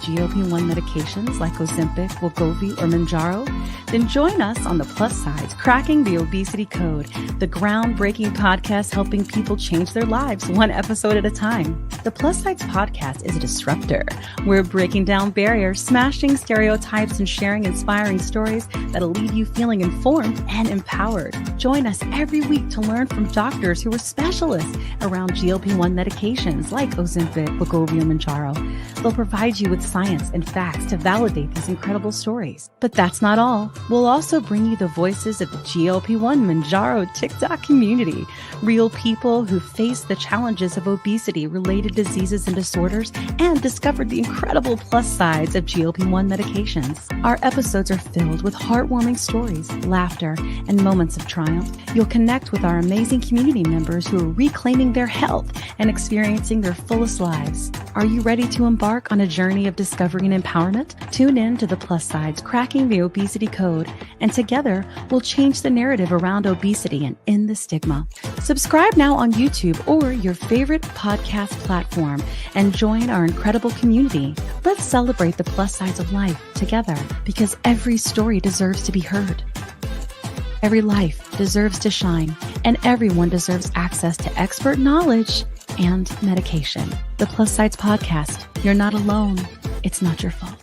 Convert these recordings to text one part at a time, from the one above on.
GLP-1 medications like Ozempic, Wegovy, or Mounjaro? Then join us on the Plus Sides, Cracking the Obesity Code, the groundbreaking podcast helping people change their lives one episode at a time. The Plus Sides podcast is a disruptor. We're breaking down barriers, smashing stereotypes, and sharing inspiring stories that'll leave you feeling informed and empowered. Join us every week to learn from doctors who are specialists around GLP-1 medications like Ozempic, Wegovy, or Mounjaro. They'll provide you with science and facts to validate these incredible stories. But that's not all. We'll also bring you the voices of the GLP-1 Mounjaro TikTok community, real people who face the challenges of obesity-related diseases and disorders and discovered the incredible plus sides of GLP-1 medications. Our episodes are filled with heartwarming stories, laughter, and moments of triumph. You'll connect with our amazing community members who are reclaiming their health and experiencing their fullest lives. Are you ready to embark on a journey of discovery and empowerment? Tune in to the Plus Sides, Cracking the Obesity Code, and together we'll change the narrative around obesity and end the stigma. Subscribe now on YouTube or your favorite podcast platform and join our incredible community. Let's celebrate the plus sides of life together, because every story deserves to be heard. Every life deserves to shine, and everyone deserves access to expert knowledge and medication. The Plus Sides Podcast. You're not alone. It's not your fault.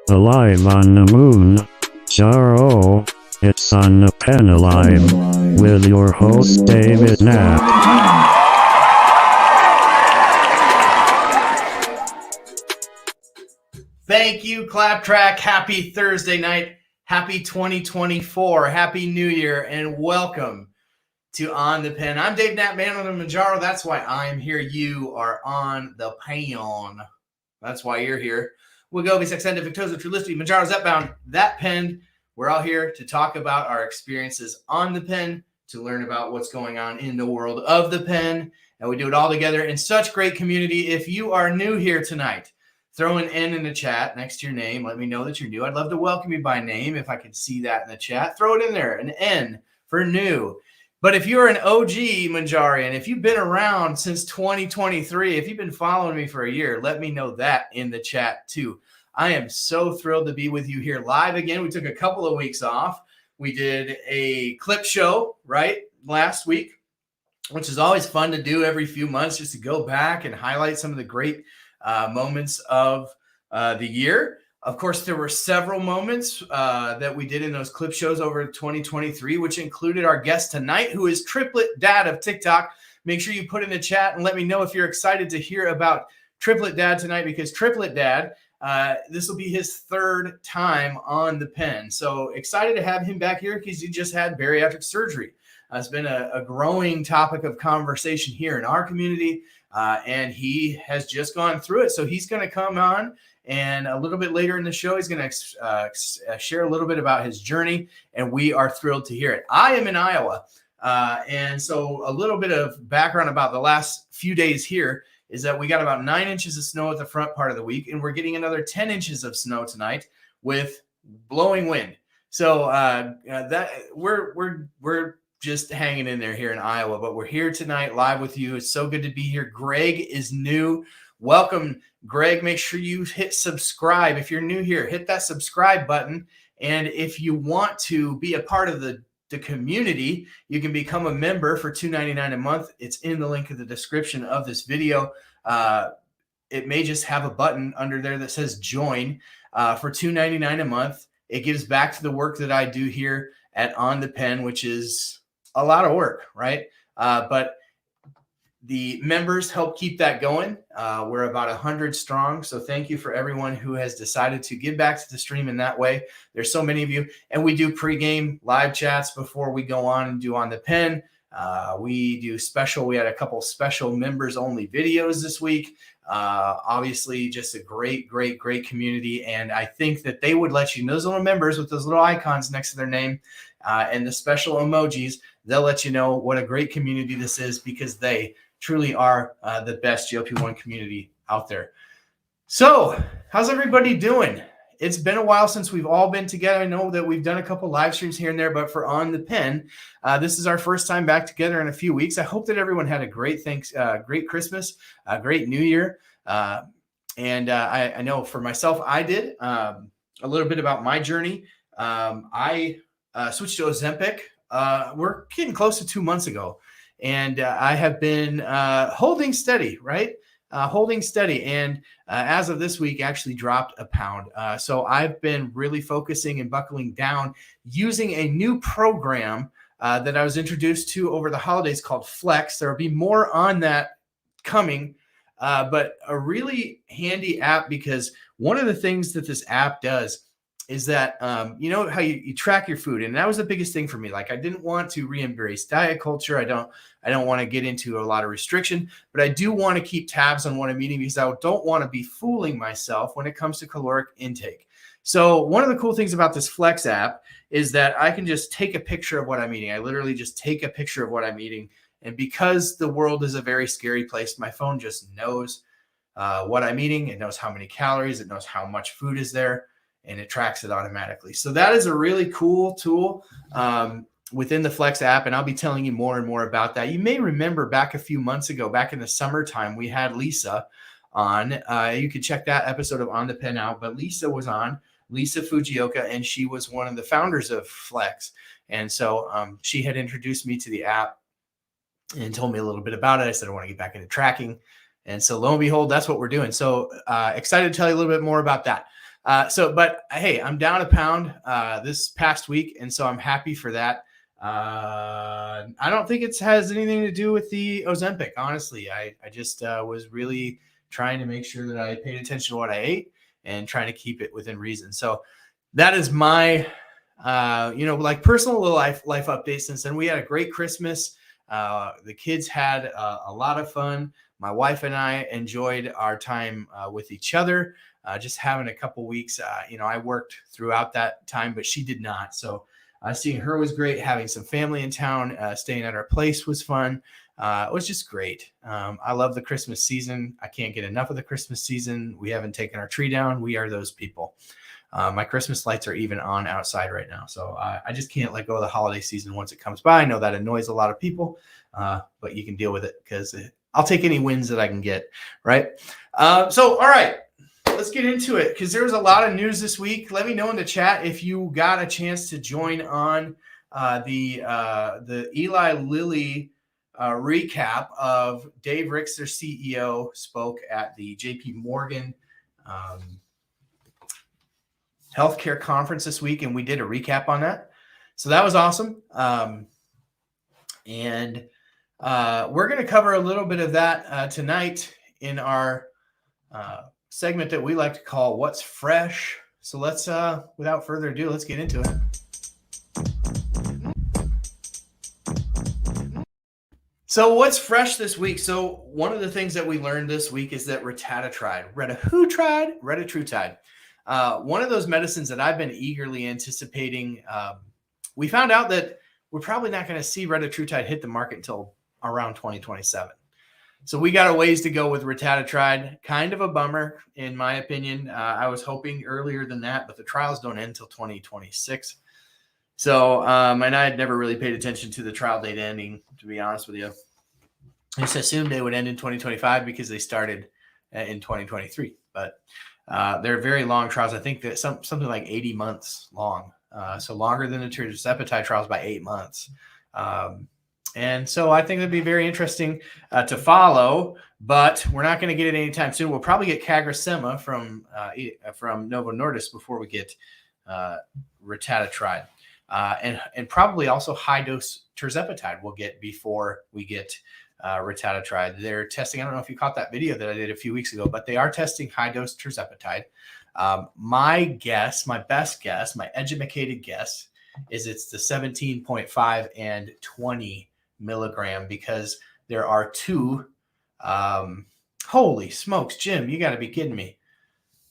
Alive on the moon, Jaro, it's on the pen alive, with your host David Knapp. Thank you, Claptrack. Happy Thursday night. Happy 2024. Happy New Year, and welcome to On the Pen. I'm Dave Knapp, man on the Mounjaro. That's why I'm here. You are on the pen. That's why you're here. Wegovy, Saxenda, Victoza, Trulicity, Mounjaro, Zepbound, that pen. We're all here to talk about our experiences on the pen, to learn about what's going on in the world of the pen, and we do it all together in such great community. If you are new here tonight, throw an N in the chat next to your name. Let me know that you're new. I'd love to welcome you by name if I could see that in the chat. Throw it in there, an N for new. But if you're an OG Mounjarian, if you've been around since 2023, if you've been following me for a year, let me know that in the chat too. I am so thrilled to be with you here live again. We took a couple of weeks off. We did a clip show, right, last week, which is always fun to do every few months, just to go back and highlight some of the great moments of the year. Of course, there were several moments that we did in those clip shows over 2023, which included our guest tonight, who is Triplet Dad of TikTok. Make sure you put in the chat and let me know if you're excited to hear about Triplet Dad tonight, because Triplet Dad, this will be his third time on the pen. So excited to have him back here, because he just had bariatric surgery. It's been a growing topic of conversation here in our community, and he has just gone through it. So he's going to come on, and a little bit later in the show, he's going to share a little bit about his journey, and we are thrilled to hear it. I am in Iowa, and so a little bit of background about the last few days here is that we got about 9 inches of snow at the front part of the week, and we're getting another 10 inches of snow tonight with blowing wind. So that we're just hanging in there here in Iowa, but we're here tonight live with you. It's so good to be here. Greg is new. Welcome, Greg. Make sure you hit subscribe. If you're new here, hit that subscribe button. And if you want to be a part of the the community, you can become a member for $2.99 a month. It's in the link in the description of this video. It may just have a button under there that says join for $2.99 a month. It gives back to the work that I do here at On the Pen, which is a lot of work, right? But the members help keep that going. We're about 100 strong. So thank you for everyone who has decided to give back to the stream in that way. There's so many of you. And we do pregame live chats before we go on and do On the Pen. We do special. We had a couple special members only videos this week. Obviously just a great community. And I think that they would let you know, those little members with those little icons next to their name and the special emojis, they'll let you know what a great community this is, because they truly are the best GLP-1 community out there. So how's everybody doing? It's been a while since we've all been together. I know that we've done a couple live streams here and there, but for On the Pen, this is our first time back together in a few weeks. I hope that everyone had a great Christmas, a great New Year. And I know for myself, I did a little bit about my journey. I switched to Ozempic. We're getting close to 2 months ago. And I have been holding steady, right? Holding steady. And as of this week, actually dropped a pound. So I've been really focusing and buckling down using a new program that I was introduced to over the holidays called Flex. There will be more on that coming, but a really handy app, because one of the things that this app does is that, you know how you track your food. And that was the biggest thing for me. Like, I didn't want to re-embrace diet culture. I don't want to get into a lot of restriction, but I do want to keep tabs on what I'm eating, because I don't want to be fooling myself when it comes to caloric intake. So one of the cool things about this Flex app is that I can just take a picture of what I'm eating. I literally just take a picture of what I'm eating. And because the world is a very scary place, my phone just knows what I'm eating. It knows how many calories, it knows how much food is there, and it tracks it automatically. So that is a really cool tool within the Flex app, and I'll be telling you more and more about that. You may remember back a few months ago, back in the summertime, we had Lisa on. You can check that episode of On the Pen out, but Lisa was on, Lisa Fujioka, and she was one of the founders of Flex. And so she had introduced me to the app and told me a little bit about it. I said, I want to get back into tracking. And so lo and behold, that's what we're doing. So excited to tell you a little bit more about that. But hey, I'm down a pound this past week, and so I'm happy for that. I don't think it has anything to do with the Ozempic, honestly. I just was really trying to make sure that I paid attention to what I ate and trying to keep it within reason. So that is my, like personal little life update since then. We had a great Christmas. The kids had a lot of fun. My wife and I enjoyed our time with each other. Just having a couple weeks, I worked throughout that time, but she did not. So seeing her was great. Having some family in town, staying at our place was fun. It was just great. I love the Christmas season. I can't get enough of the Christmas season. We haven't taken our tree down. We are those people. My Christmas lights are even on outside right now. So I just can't let go of the holiday season once it comes by. I know that annoys a lot of people, but you can deal with it, because I'll take any wins that I can get, right? So, all right. Let's get into it, because there was a lot of news this week. Let me know in the chat if you got a chance to join on the Eli Lilly recap of Dave Ricks, their CEO, spoke at the JP Morgan healthcare conference this week, and we did a recap on that. So that was awesome. And we're going to cover a little bit of that tonight in our segment that we like to call What's Fresh. So let's, without further ado, let's get into it. So what's fresh this week? So one of the things that we learned this week is that retatrutide, one of those medicines that I've been eagerly anticipating. We found out that we're probably not going to see retatrutide hit the market until around 2027. So we got a ways to go with retatrutide. Kind of a bummer, in my opinion. I was hoping earlier than that, but the trials don't end until 2026. So, and I had never really paid attention to the trial date ending, to be honest with you. I just assumed they would end in 2025 because they started in 2023. But they're very long trials. I think that something like 80 months long So longer than the tirzepatide trials by 8 months. And so I think it'd be very interesting to follow, but we're not going to get it anytime soon. We'll probably get CagriSema from Novo Nordisk before we get retatrutide. And probably also high-dose tirzepatide we'll get before we get retatrutide. They're testing, I don't know if you caught that video that I did a few weeks ago, but they are testing high-dose tirzepatide. My guess, my best guess, my educated guess is it's the 17.5 and 20 milligram, because there are two. Holy smokes, Jim, you got to be kidding me.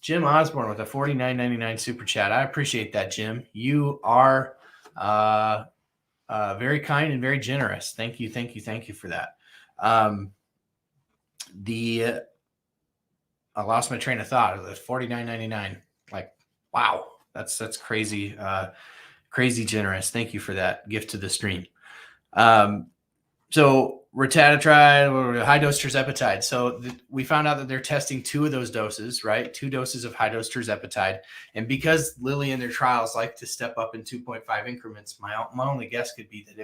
Jim Osborne with a $49.99 super chat. I appreciate that, Jim. You are very kind and very generous. Thank you for that. I lost my train of thought. It was $49.99. Like, wow, that's crazy, crazy generous. Thank you for that gift to the stream. So retatrutide or high-dose tirzepatide. So we found out that they're testing 2 of those doses, right? 2 doses of high-dose tirzepatide. And because Lilly in their trials like to step up in 2.5 increments, my only guess could be that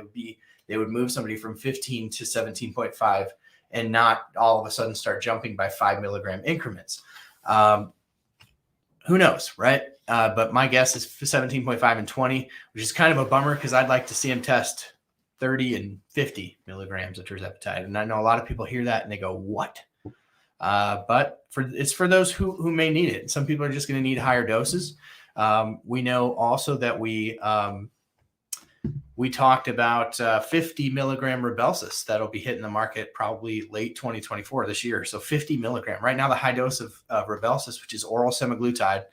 they would move somebody from 15 to 17.5 and not all of a sudden start jumping by 5 milligram increments. Who knows, right? But my guess is 17.5 and 20, which is kind of a bummer because I'd like to see them test 30 and 50 milligrams of tirzepatide. And I know a lot of people hear that and they go, what? But it's for those who may need it. Some people are just going to need higher doses. We know also that we talked about 50 milligram Rybelsus that'll be hitting the market probably late 2024 this year. So 50 milligram. Right now, the high dose of Rybelsus, which is oral semaglutide,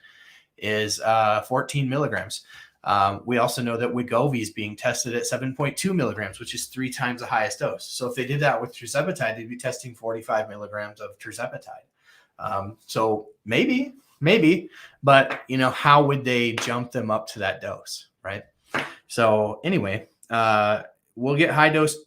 is 14 milligrams. We also know that Wegovy is being tested at 7.2 milligrams, which is 3 times the highest dose. So if they did that with tirzepatide, they'd be testing 45 milligrams of tirzepatide. So maybe, but how would they jump them up to that dose, right? So anyway, we'll get high dose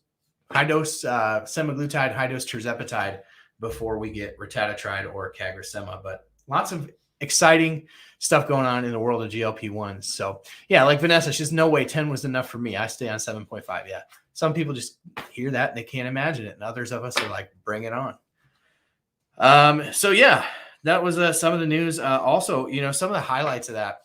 semaglutide, high dose tirzepatide before we get retatrutide or CagriSema. But lots of exciting stuff going on in the world of GLP-1s. So yeah, like Vanessa, she's no way 10 was enough for me. I stay on 7.5. Yeah. Some people just hear that and they can't imagine it. And others of us are like, bring it on. So yeah, that was some of the news. Also, some of the highlights of that,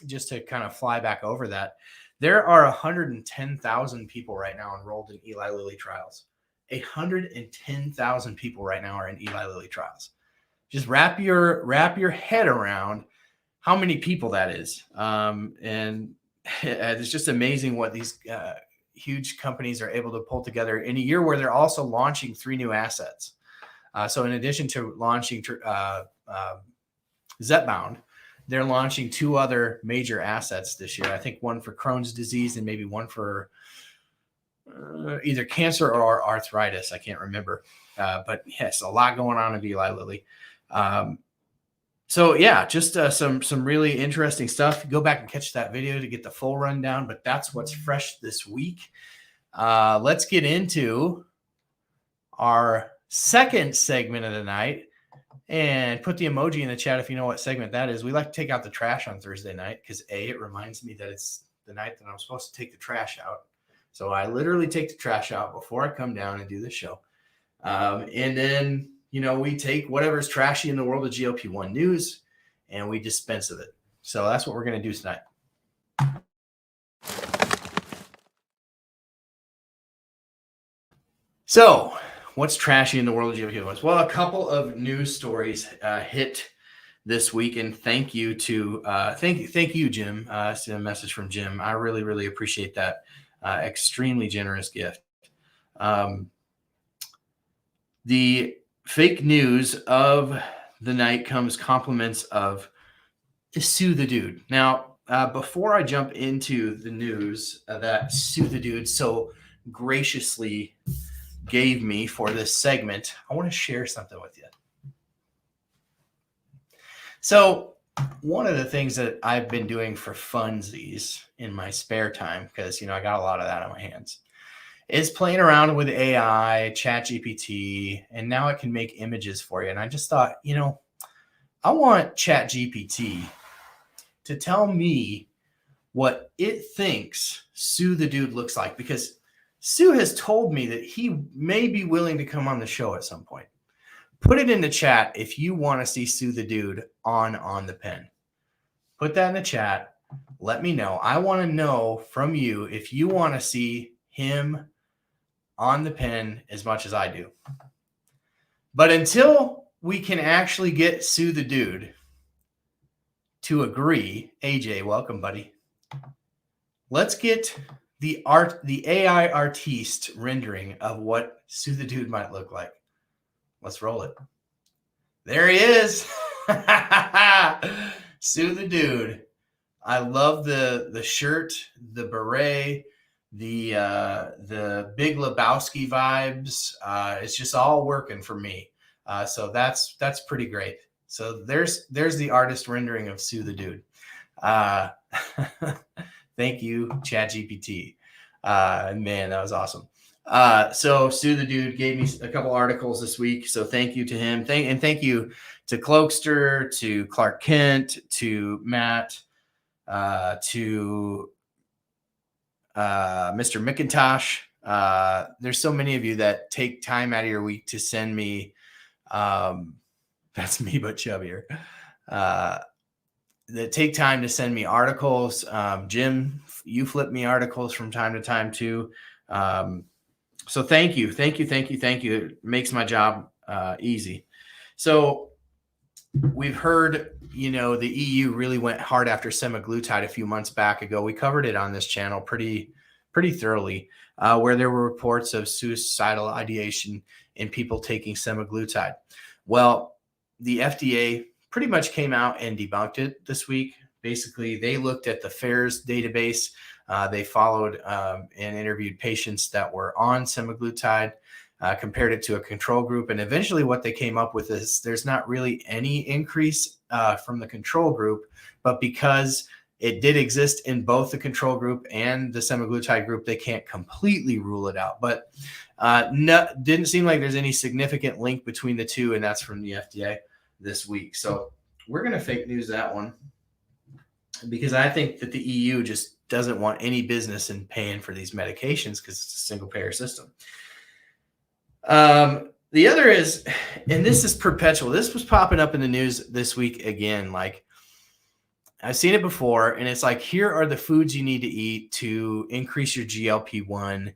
just to kind of fly back over that, there are 110,000 people right now enrolled in Eli Lilly trials. 110,000 people right now are in Eli Lilly trials. Just wrap your head around how many people that is. And it's just amazing what these huge companies are able to pull together in a year where they're also launching 3 new assets. So in addition to launching Zepbound, they're launching 2 other major assets this year. I think one for Crohn's disease and maybe one for either cancer or arthritis. I can't remember. But yes, a lot going on at Eli Lilly. So yeah, just some really interesting stuff. Go back and catch that video to get the full rundown, but that's what's fresh this week. Let's get into our second segment of the night, and put the emoji in the chat if you know what segment that is. We like to take out the trash on Thursday night because it reminds me that it's the night that I'm supposed to take the trash out. So I literally take the trash out before I come down and do the show. And then, we take whatever's trashy in the world of GLP-1 news and we dispense of it. So that's what we're going to do tonight. So what's trashy in the world of GLP-1s? Well, a couple of news stories hit this week, and thank you to thank you, Jim. I see a message from Jim. I really, really appreciate that. Extremely generous gift. The fake news of the night comes compliments of Sue the Dude. Now, before I jump into the news that Sue the Dude so graciously gave me for this segment, I want to share something with you. So one of the things that I've been doing for funsies in my spare time, because, I got a lot of that on my hands, is playing around with AI, ChatGPT, and now it can make images for you. And I just thought, I want ChatGPT to tell me what it thinks Sue the Dude looks like, because Sue has told me that he may be willing to come on the show at some point. Put it in the chat if you want to see Sue the Dude on the pen. Put that in the chat. Let me know. I want to know from you if you want to see him on the pen as much as I do. But until we can actually get Sue the Dude to agree, AJ, welcome, buddy. Let's get the AI artiste rendering of what Sue the Dude might look like. Let's roll it. There he is. Sue the Dude. I love the shirt, the beret, the Big Lebowski vibes. It's just all working for me. So that's pretty great. So there's the artist rendering of Sue the Dude. Thank you, ChatGPT. Man, that was awesome. So Sue the Dude gave me a couple articles this week. So thank you to him. Thank you to Cloakster, to Clark Kent, to Matt, to Mr. McIntosh. There's so many of you that take time out of your week to send me. That's me, but chubbier. That take time to send me articles. Jim, you flip me articles from time to time too. So thank you. It makes my job easy. So we've heard, the EU really went hard after semaglutide a few months back ago. We covered it on this channel pretty thoroughly, where there were reports of suicidal ideation in people taking semaglutide. Well, the FDA pretty much came out and debunked it this week. Basically, they looked at the FAERS database. They followed and interviewed patients that were on semaglutide, compared it to a control group. And eventually what they came up with is there's not really any increase from the control group, but because it did exist in both the control group and the semaglutide group, they can't completely rule it out. But didn't seem like there's any significant link between the two, and that's from the FDA this week. So we're going to fake news that one, because I think that the EU just doesn't want any business in paying for these medications because it's a single payer system. The other is, and this is perpetual. This was popping up in the news this week again. Like, I've seen it before, and it's like, here are the foods you need to eat to increase your GLP-1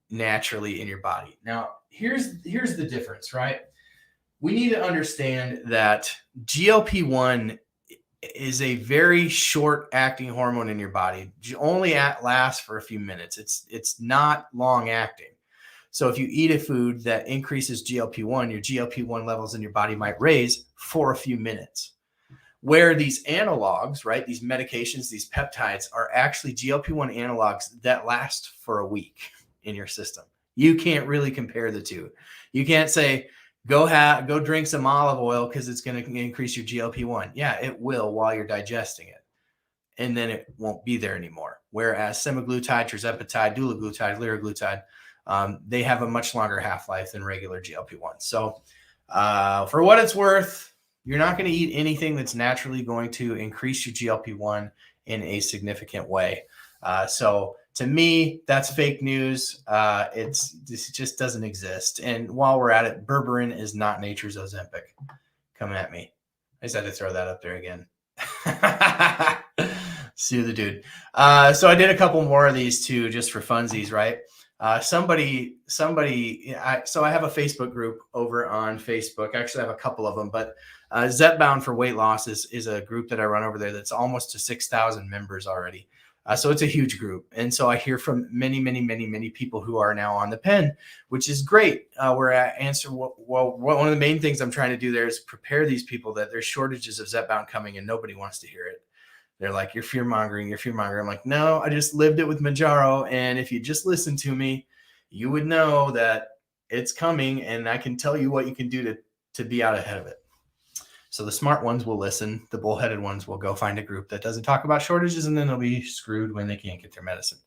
naturally in your body. Now, here's the difference, right? We need to understand that GLP-1 is a very short acting hormone in your body. Only lasts for a few minutes. It's not long acting. So if you eat a food that increases GLP-1, your GLP-1 levels in your body might raise for a few minutes. Where these analogs, right, these medications, these peptides are actually GLP-1 analogs that last for a week in your system. You can't really compare the two. You can't say, go drink some olive oil because it's going to increase your GLP-1. Yeah, it will while you're digesting it. And then it won't be there anymore. Whereas semaglutide, tirzepatide, dulaglutide, liraglutide, they have a much longer half-life than regular GLP-1. So for what it's worth, you're not going to eat anything that's naturally going to increase your GLP-1 in a significant way. So to me, that's fake news. This just doesn't exist. And while we're at it, berberine is not nature's Ozempic. Come at me. I just had to throw that up there again. Sue the Dude. So I did a couple more of these too, just for funsies, right? So I have a Facebook group over on Facebook. Actually, I have a couple of them, but Zepbound for Weight Loss is a group that I run over there that's almost to 6,000 members already. So it's a huge group. And so I hear from many people who are now on the pen, which is great. Where I answer, one of the main things I'm trying to do there is prepare these people that there's shortages of Zepbound coming and nobody wants to hear it. They're like, you're fear-mongering. I'm like, no, I just lived it with Manjaro. And if you just listen to me, you would know that it's coming. And I can tell you what you can do to be out ahead of it. So the smart ones will listen. The bullheaded ones will go find a group that doesn't talk about shortages, and then they'll be screwed when they can't get their medicine.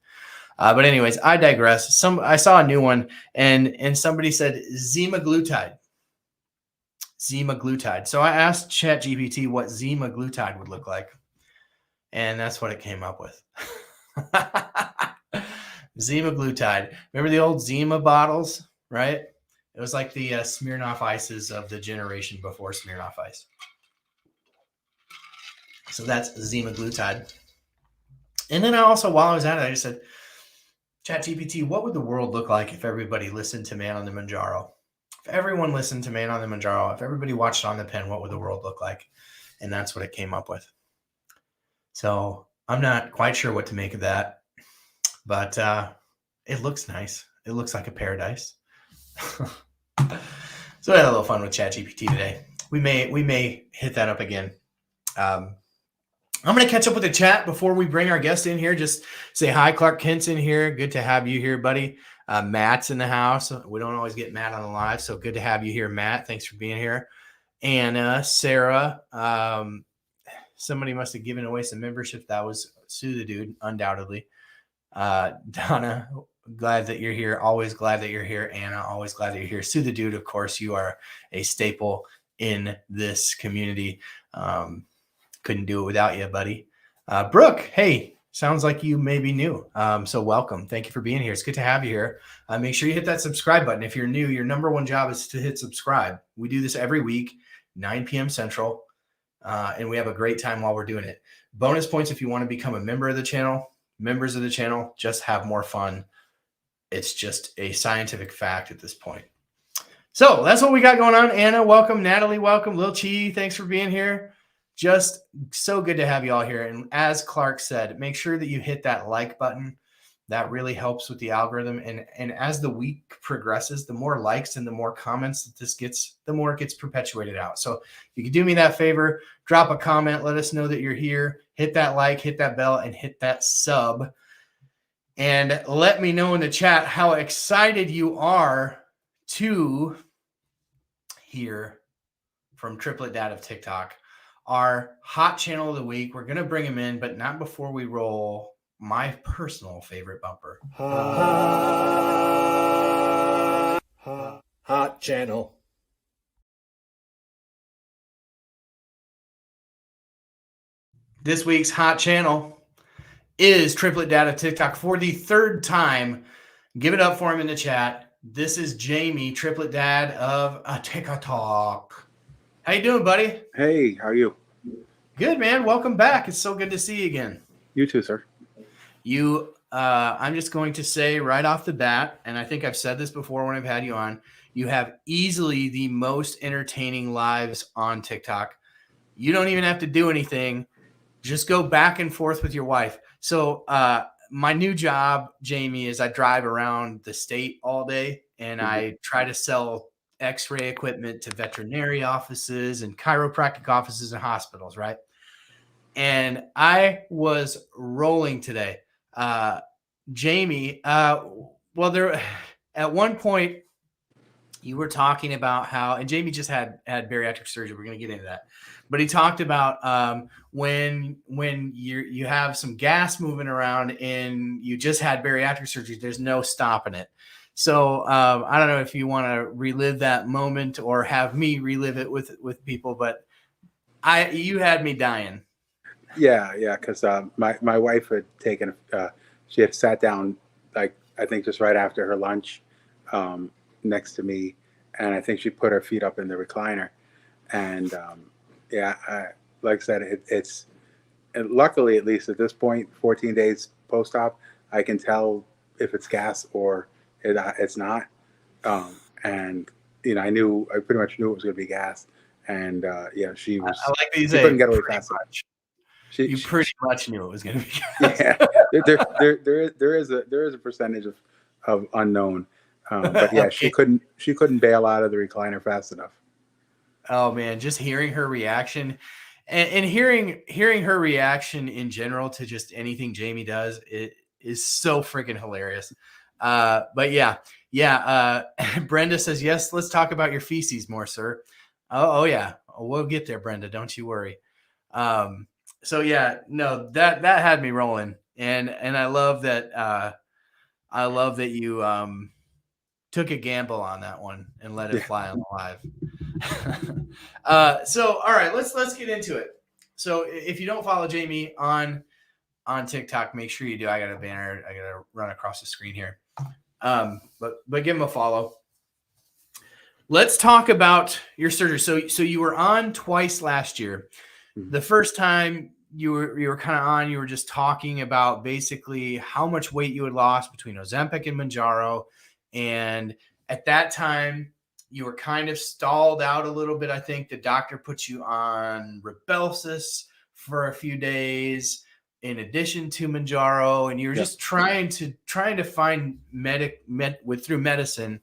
But anyways, I digress. I saw a new one, and somebody said semaglutide. So I asked ChatGPT what semaglutide would look like. And that's what it came up with. Glutide. Remember the old Zima bottles, right? It was like the Smirnoff Ices of the generation before Smirnoff Ice. So that's Glutide. And then I also, while I was at it, I just said, ChatGPT, what would the world look like if everybody listened to Man on the Manjaro? If everyone listened to Man on the Manjaro, if everybody watched On the Pen, what would the world look like? And that's what it came up with. So I'm not quite sure what to make of that, but it looks nice. It looks like a paradise. So I had a little fun with ChatGPT today. We may hit that up again. I'm going to catch up with the chat before we bring our guest in here. Just say hi, Clark Kent's in here. Good to have you here, buddy. Matt's in the house. We don't always get Matt on the live, so good to have you here, Matt. Thanks for being here. Anna, Sarah, somebody must have given away some membership. That was Sue the Dude, undoubtedly. Donna, glad that you're here. Always glad that you're here. Anna, always glad that you're here. Sue the Dude, of course, you are a staple in this community. Couldn't do it without you, buddy. Brooke, hey, sounds like you may be new. So welcome. Thank you for being here. It's good to have you here. Make sure you hit that subscribe button. If you're new, your number one job is to hit subscribe. We do this every week, 9 p.m. Central, and we have a great time while we're doing it. Bonus points if you want to become a member of the channel. Members of the channel just have more fun. It's just a scientific fact at this point. So that's what we got going on. Anna, welcome. Natalie, welcome. Lil Chi, thanks for being here. Just so good to have you all here. And as Clark said, make sure that you hit that like button. That really helps with the algorithm. And as the week progresses, the more likes and the more comments that this gets, the more it gets perpetuated out. So if you could do me that favor, drop a comment, let us know that you're here, hit that like, hit that bell, and hit that sub. And let me know in the chat how excited you are to hear from Triplet Dad of TikTok, our hot channel of the week. We're going to bring him in, but not before we roll my personal favorite bumper. Hot channel. This week's hot channel is Triplet Dad of TikTok for the third time. Give it up for him in the chat. This is Jamie, Triplet Dad of TikTok. How you doing, buddy? Hey, how are you? Good, man. Welcome back. It's so good to see you again. You too, sir. I'm just going to say right off the bat, and I think I've said this before when I've had you on, you have easily the most entertaining lives on TikTok. You don't even have to do anything. Just go back and forth with your wife. So my new job, Jamie, is I drive around the state all day, and I try to sell X-ray equipment to veterinary offices and chiropractic offices and hospitals, right? And I was rolling today. Jamie, there at one point you were talking about how, and Jamie just had bariatric surgery. We're going to get into that, but he talked about when you have some gas moving around and you just had bariatric surgery, there's no stopping it. So I don't know if you want to relive that moment or have me relive it with people, but you had me dying. Yeah, because my wife had taken she had sat down, like, I think just right after her lunch, next to me, and I think she put her feet up in the recliner, and like I said, it's and luckily, at least at this point, 14 days post-op, I can tell if it's gas or it's not, and I pretty much knew it was going to be gas, and she was. I like these. She couldn't get away fast enough. You pretty much knew it was going to be gas. Yeah, there is a percentage of unknown, but yeah, okay. she couldn't bail out of the recliner fast enough. Oh man, just hearing her reaction, and hearing her reaction in general to just anything Jamie does, it is so freaking hilarious. But yeah. Brenda says, yes, let's talk about your feces more, sir. Oh yeah. We'll get there, Brenda. Don't you worry. So yeah, no, that had me rolling. And I love that. I love that you, took a gamble on that one and let it fly on the live. So, all right, let's get into it. So if you don't follow Jamie on on TikTok, make sure you do. I got a banner. I got to run across the screen here. But give him a follow. Let's talk about your surgery. So you were on twice last year. The first time you were kind of on, you were just talking about basically how much weight you had lost between Ozempic and Mounjaro. And at that time, you were kind of stalled out a little bit. I think the doctor put you on Rybelsus for a few days in addition to Mounjaro, and you were just trying to find through medicine,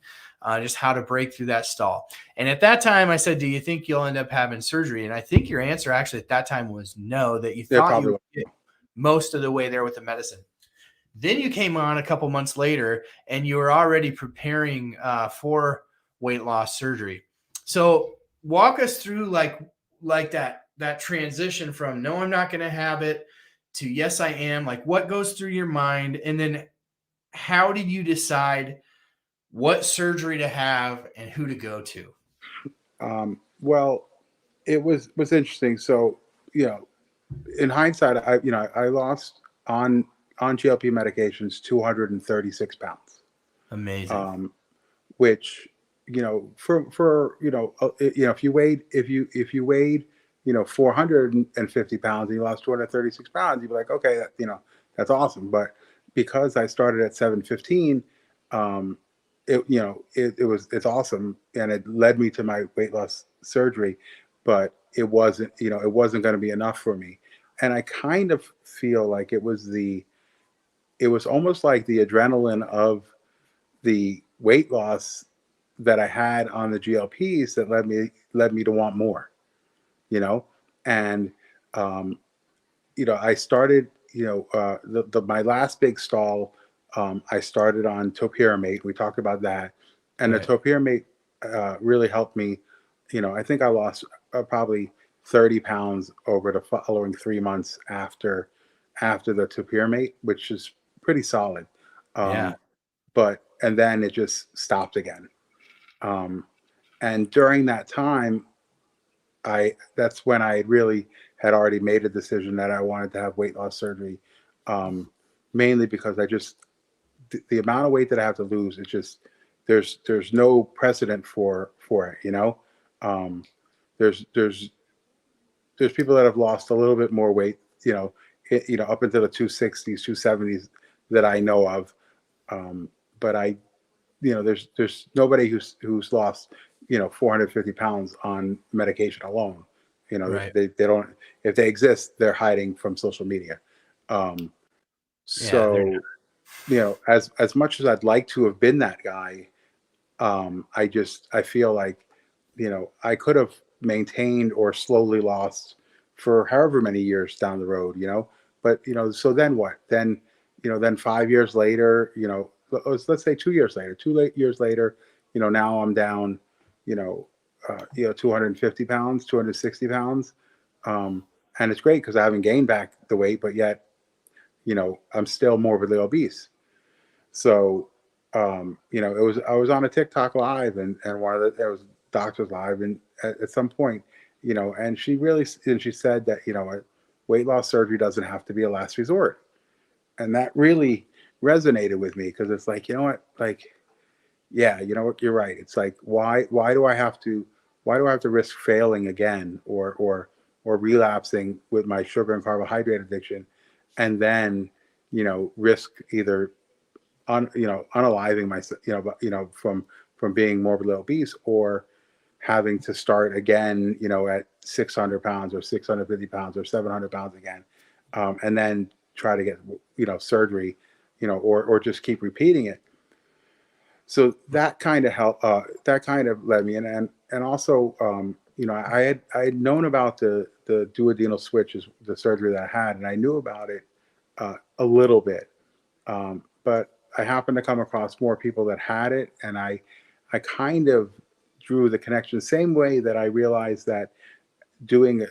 just how to break through that stall. And at that time, I said, "Do you think you'll end up having surgery?" And I think your answer actually at that time was no. That you thought you would get most of the way there with the medicine. Then you came on a couple months later, and you were already preparing for weight loss surgery. So walk us through like that transition from no, I'm not going to have it to yes, I am. Like what goes through your mind, and then how did you decide what surgery to have and who to go to? Well, it was interesting. So, in hindsight, I lost on GLP medications 236 pounds. Amazing. Which, for if you weighed 450 pounds and you lost 236 pounds, you'd be like, okay, that's awesome. But because I started at 715, it's awesome, and it led me to my weight loss surgery, but it wasn't going to be enough for me. And I kind of feel like it was almost like the adrenaline of the weight loss that I had on the GLPs that led me to want more, and I started, my last big stall, I started on topiramate. We talked about that, and the topiramate really helped me. I think I lost probably 30 pounds over the following 3 months after the topiramate, which is pretty solid. And then it just stopped again. And during that time, that's when I really had already made a decision that I wanted to have weight loss surgery, mainly because the amount of weight that I have to lose, it's just, there's no precedent for it, there's people that have lost a little bit more weight, up into the 260s, 270s that I know of. But there's nobody who's lost, 450 pounds on medication alone. They don't, if they exist, they're hiding from social media. As much as I'd like to have been that guy, I feel like, I could have maintained or slowly lost for however many years down the road, but, so then what? Then 5 years later, let's say 2 years later, 2 years later, now I'm down, 250 pounds, 260 pounds. And it's great because I haven't gained back the weight, but yet, I'm still morbidly obese. So, I was on a TikTok live and there was doctors live, and at some point, and she said that, weight loss surgery doesn't have to be a last resort. And that really resonated with me, because it's like, yeah, you're right. It's like, why do I have to risk failing again or relapsing with my sugar and carbohydrate addiction, and then, risk either unaliving myself, from being morbidly obese, or having to start again, at 600 pounds or 650 pounds or 700 pounds again, and then try to get, surgery, or just keep repeating it. So that kind of helped. That kind of led me, and also, I had known about the duodenal switch, is the surgery that I had, and I knew about it a little bit, but I happened to come across more people that had it, and I kind of drew the connection, same way that I realized that eating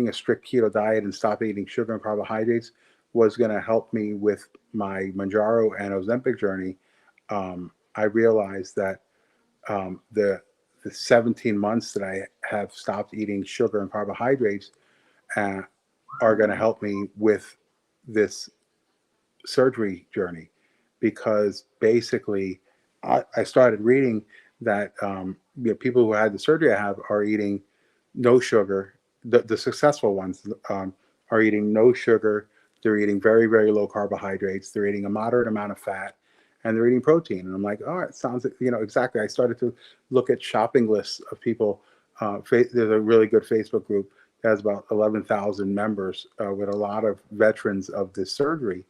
a strict keto diet and stop eating sugar and carbohydrates was going to help me with my Mounjaro and Ozempic journey. I realized that the 17 months that I have stopped eating sugar and carbohydrates are going to help me with this surgery journey, because basically I started reading that people who had the surgery I have are eating no sugar. The successful ones are eating no sugar. They're eating very, very low carbohydrates. They're eating a moderate amount of fat, and they're eating protein. And I'm like, oh, it sounds, exactly. I started to look at shopping lists of people. There's a really good Facebook group that has about 11,000 members with a lot of veterans of this surgery.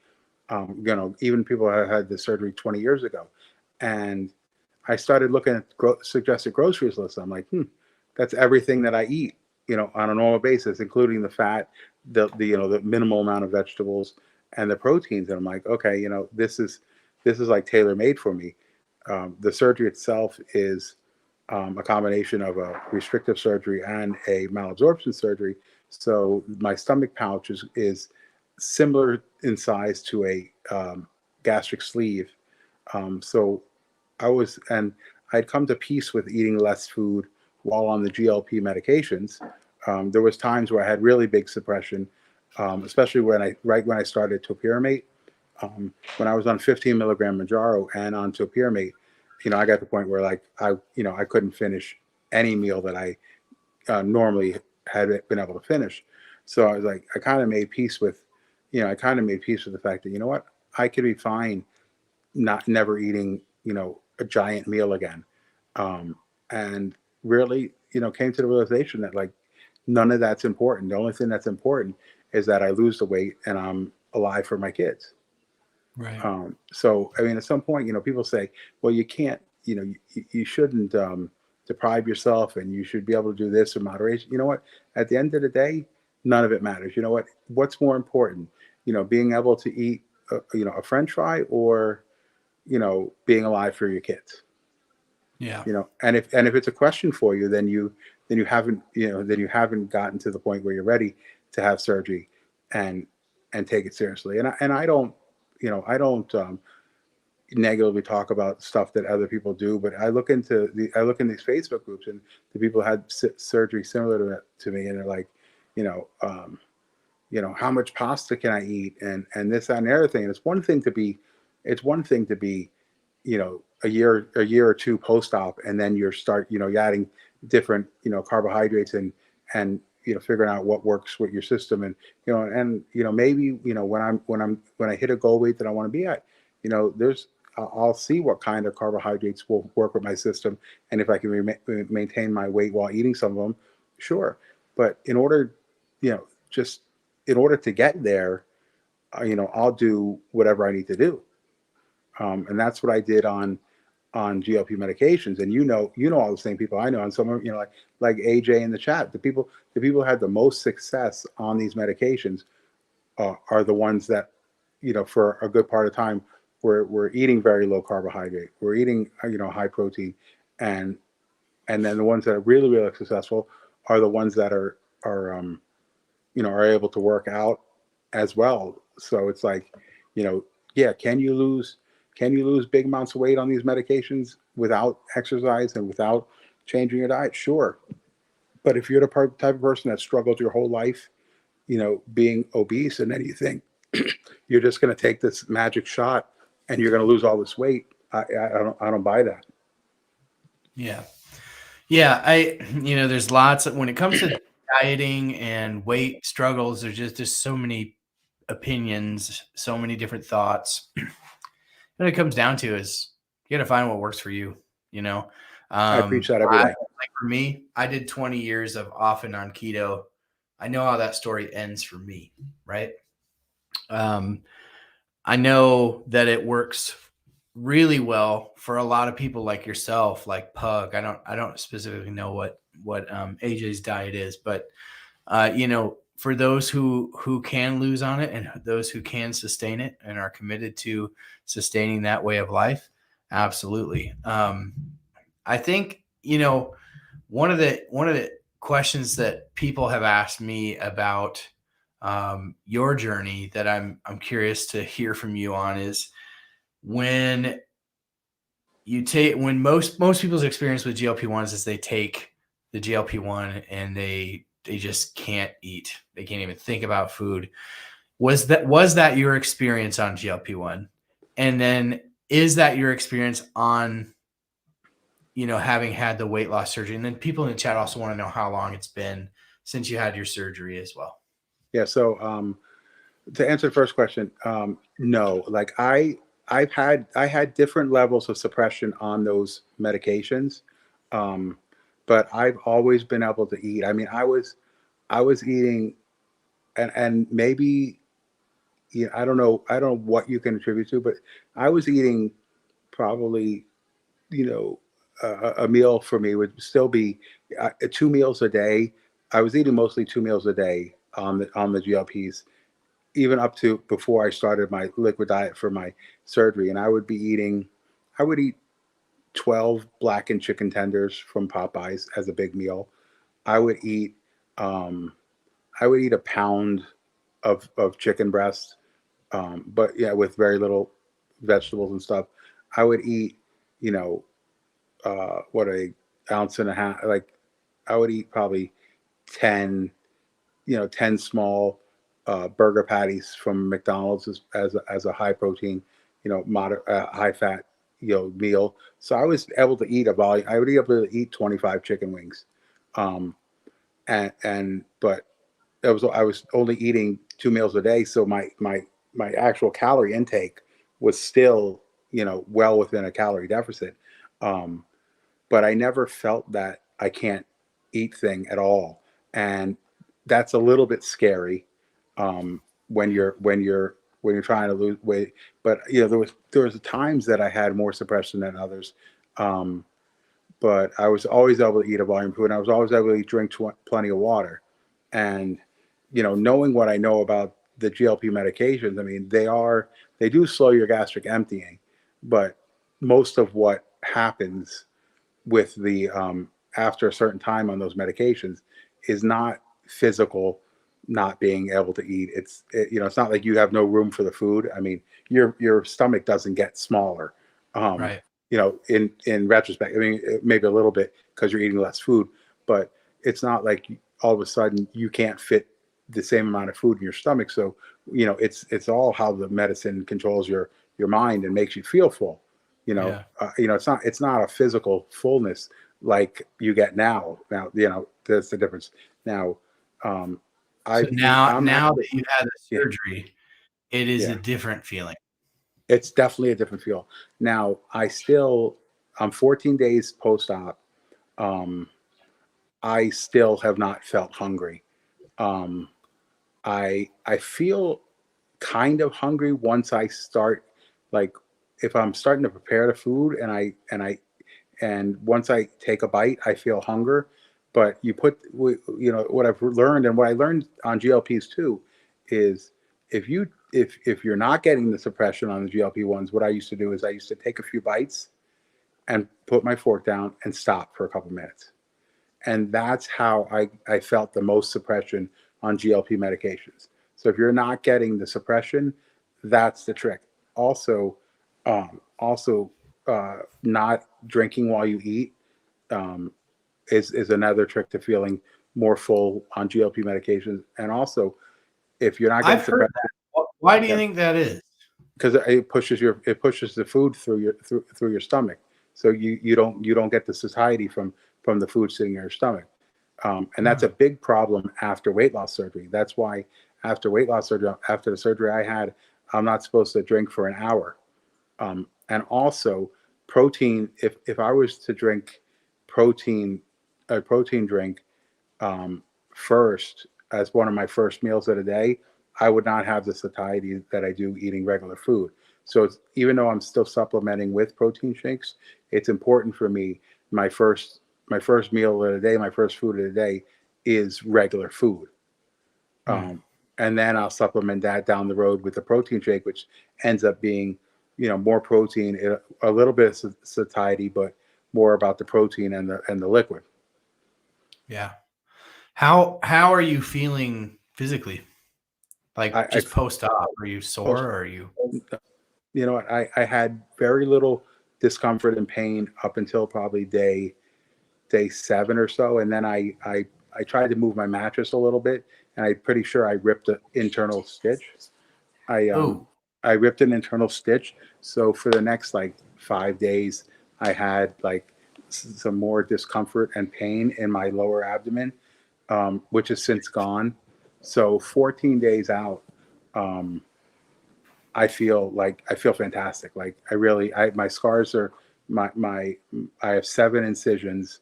Even people who had this surgery 20 years ago. And I started looking at suggested groceries lists. I'm like, that's everything that I eat, on a normal basis, including the fat, the minimal amount of vegetables and the proteins. And I'm like, okay, this is like tailor made for me. The surgery itself is a combination of a restrictive surgery and a malabsorption surgery. So my stomach pouch is similar in size to a gastric sleeve. So I'd come to peace with eating less food while on the GLP medications. There was times where I had really big suppression, especially when I started topiramate. When I was on 15 milligram Manjaro and on topiramate, I got to the point where I couldn't finish any meal that I normally had been able to finish. So I was like, I kind of made peace with the fact that, I could be fine never eating, a giant meal again. And really, came to the realization that none of that's important. The only thing that's important is that I lose the weight and I'm alive for my kids. Right. So, at some point, people say, well, you can't, you shouldn't deprive yourself, and you should be able to do this in moderation. You know what? At the end of the day, none of it matters. You know what? What's more important? Being able to eat, a French fry, or, being alive for your kids. Yeah. And if it's a question for you, then you haven't gotten to the point where you're ready to have surgery and take it seriously. And I don't negatively talk about stuff that other people do, but I look in these Facebook groups, and the people had surgery similar to me, and they're like, how much pasta can I eat, and this, that, and the other thing. And it's one thing to be, a year or two post-op, and then you're adding different, carbohydrates and figuring out what works with your system. And, maybe, when I hit a goal weight that I want to be at, I'll see what kind of carbohydrates will work with my system. And if I can maintain my weight while eating some of them, sure. But in order to get there, I'll do whatever I need to do. And that's what I did on GLP medications. And all the same people I know, and some of them, like AJ in the chat, the people who had the most success on these medications are the ones that, for a good part of time, we're eating very low carbohydrate, we're eating high protein, and then the ones that are really, really successful are the ones that are able to work out as well. So it's like, can you lose big amounts of weight on these medications without exercise and without changing your diet? Sure. But if you're the type of person that struggled your whole life, being obese, and then you think you're just going to take this magic shot and you're going to lose all this weight, I don't buy that. Yeah. Yeah. There's lots of, when it comes to dieting and weight struggles, there's just so many opinions, so many different thoughts. What it comes down to is you got to find what works for you. I preach that every day. Like for me, I did 20 years of off and on keto. I know how that story ends for me, right? I know that it works really well for a lot of people like yourself, like Pug. I don't specifically know what AJ's diet is, but for those who can lose on it, and those who can sustain it and are committed to sustaining that way of life, absolutely. I think, one of the questions that people have asked me about your journey that I'm curious to hear from you on is when most people's experience with GLP-1s is they take the GLP-1 and they just can't eat. They can't even think about food. Was that your experience on GLP-1? And then is that your experience on, having had the weight loss surgery? And then people in the chat also want to know how long it's been since you had your surgery as well. Yeah. So to answer the first question, no. Like I had different levels of suppression on those medications, but I've always been able to eat. I mean, I was eating, and maybe, I don't know what you can attribute to, but I was eating probably, a meal for me would still be 2 meals a day. I was eating mostly 2 meals a day on the GLPs, even up to before I started my liquid diet for my surgery. And I would eat 12 blackened chicken tenders from Popeyes as a big meal. I would eat a pound of chicken breast, but yeah, with very little vegetables and stuff. I would eat, an ounce and a half. Like I would eat probably 10 small burger patties from McDonald's as a high protein, high fat, meal. So I was able to eat a volume. I would be able to eat 25 chicken wings, but I was only eating 2 meals a day. So my actual calorie intake was still, well within a calorie deficit. But I never felt that I can't eat thing at all. And that's a little bit scary when you're trying to lose weight. But there was times that I had more suppression than others. But I was always able to eat a volume of food, and I was always able to drink plenty of water. And knowing what I know about the GLP medications, I mean, they do slow your gastric emptying, but most of what happens with the after a certain time on those medications is not physical not being able to eat. It's not like you have no room for the food. I mean, your stomach doesn't get smaller. Right. In retrospect, I mean, maybe a little bit because you're eating less food, but it's not like all of a sudden you can't fit the same amount of food in your stomach. So, it's all how the medicine controls your mind and makes you feel full. Yeah. It's not a physical fullness like you get now. Now, that's the difference. Now, So now that you had the surgery, it is a different feeling. It's definitely a different feel. Now, I'm 14 days post-op. I still have not felt hungry. I feel kind of hungry once I start, like, if I'm starting to prepare the food and once I take a bite, I feel hunger. But what I've learned, and what I learned on GLPs too, is if you're not getting the suppression on the GLP ones, what I used to do is I used to take a few bites and put my fork down and stop for a couple minutes. And that's how I felt the most suppression on GLP medications. So if you're not getting the suppression, that's the trick. Also, not drinking while you eat is another trick to feeling more full on GLP medications. And also, if you're not getting suppression, why do you think that is? Because it pushes the food through your stomach, so you don't get the satiety from the food sitting in your stomach, and that's a big problem after weight loss surgery. That's why after the surgery I had, I'm not supposed to drink for an hour, and also protein. If I was to drink a protein drink first as one of my first meals of the day, I would not have the satiety that I do eating regular food. So even though I'm still supplementing with protein shakes, it's important for me. My first meal of the day, my first food of the day is regular food. And then I'll supplement that down the road with the protein shake, which ends up being, more protein, a little bit of satiety, but more about the protein and the liquid. Yeah. How are you feeling physically? Like just post-op, are you sore or are you? You know what? I had very little discomfort and pain up until probably day 7 or so, and then I I tried to move my mattress a little bit, and I'm pretty sure I ripped an internal stitch. I Oh, I ripped an internal stitch. So for the next like 5 days, I had like some more discomfort and pain in my lower abdomen, which has since gone. So 14 days out, um, I feel fantastic. Like my scars are I have 7 incisions,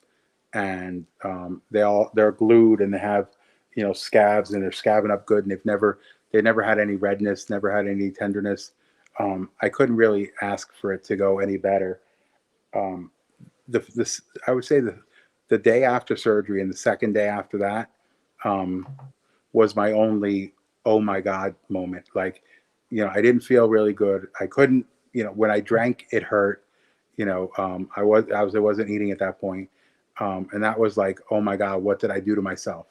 and they're glued, and they have, scabs, and they're scabbing up good, and they never had any redness, never had any tenderness. I couldn't really ask for it to go any better. Um, I would say the day after surgery and the second day after that, um, was my only oh my god moment. Like, I didn't feel really good. I couldn't, when I drank, it hurt. I wasn't eating at that point, and that was like, oh my god, what did I do to myself?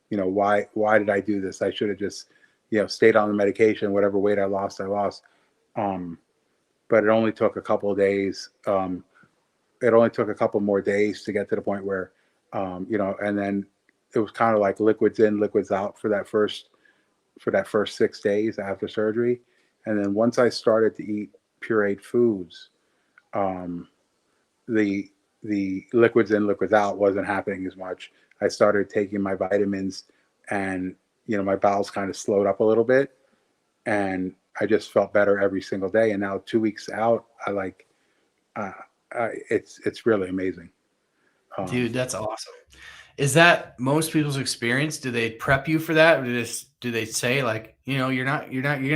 Why did I do this? I should have just, stayed on the medication. Whatever weight I lost, I lost. But it only took a couple of days. It only took a couple more days to get to the point where, and then it was kind of like liquids in, liquids out for that first 6 days after surgery. And then once I started to eat pureed foods, the liquids in, liquids out wasn't happening as much. I started taking my vitamins, and my bowels kind of slowed up a little bit, and I just felt better every single day. And now 2 weeks out, it's really amazing. dude, that's awesome. Is that most people's experience? Do they prep you for that? Or do they say like, you're gonna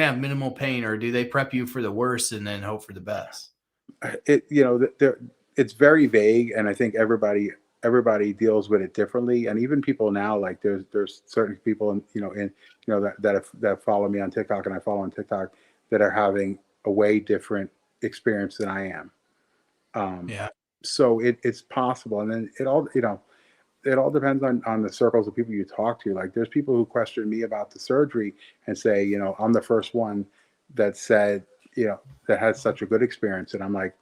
have minimal pain, or do they prep you for the worst and then hope for the best? It's very vague, and I think everybody deals with it differently. And even people now, like there's certain people, that follow me on TikTok, and I follow on TikTok, that are having a way different experience than I am. Yeah. So it's possible, and then it all depends on the circles of people you talk to. Like, there's people who question me about the surgery and say, I'm the first one that said, that has such a good experience. And I'm like,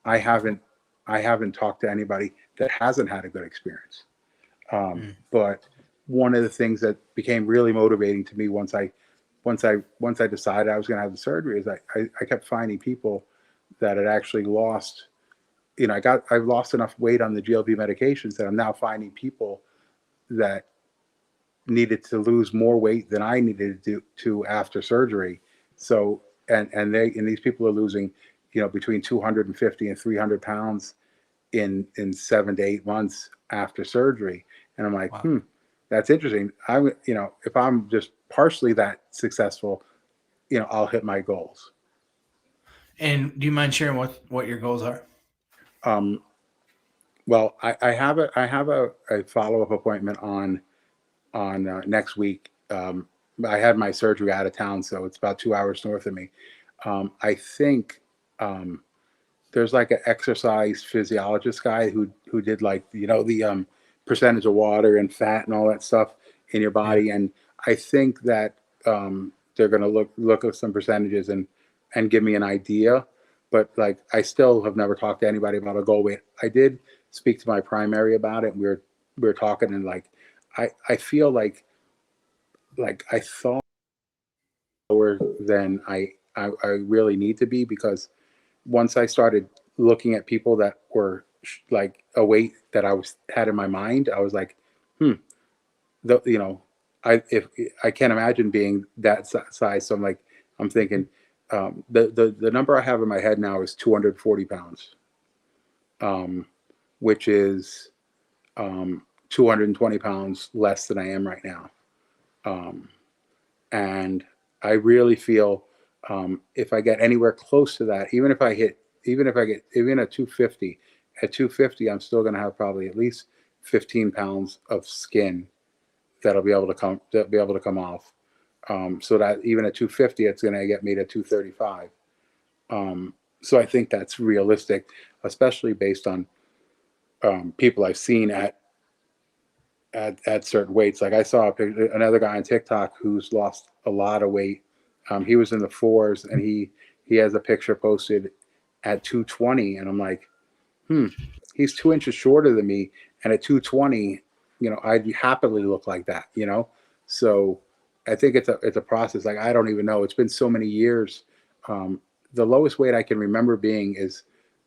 I haven't talked to anybody that hasn't had a good experience. But one of the things that became really motivating to me once I decided I was going to have the surgery is I kept finding people that had actually lost. I've lost enough weight on the GLP medications that I'm now finding people that needed to lose more weight than I needed to after surgery. So, and these people are losing, between 250 and 300 pounds in 7 to 8 months after surgery. And I'm like, wow. That's interesting. If I'm just partially that successful, I'll hit my goals. And do you mind sharing what your goals are? Well, I have a follow-up appointment on next week. I had my surgery out of town, so it's about 2 hours north of me. I think there's like an exercise physiologist guy who did like, the percentage of water and fat and all that stuff in your body. Yeah. And I think that they're going to look at some percentages and give me an idea. But like, I still have never talked to anybody about a goal weight. I did speak to my primary about it. We were talking, and like, I feel like I thought lower than I really need to be, because once I started looking at people that were like a weight that I had in my mind, I was like, I can't imagine being that size. So I'm thinking, the number I have in my head now is 240 pounds, which is 220 pounds less than I am right now. And I really feel, if I get anywhere close to that, even at 250, I'm still going to have probably at least 15 pounds of skin that'll be able to come off. So that even at 250, it's going to get me to 235. So I think that's realistic, especially based on people I've seen at certain weights. Like, I saw another guy on TikTok who's lost a lot of weight. He was in the 4s, and he has a picture posted at 220, and I'm like, he's 2 inches shorter than me, and at 220, I'd happily look like that, So I think it's a process. Like, I don't even know. It's been so many years. The lowest weight I can remember being is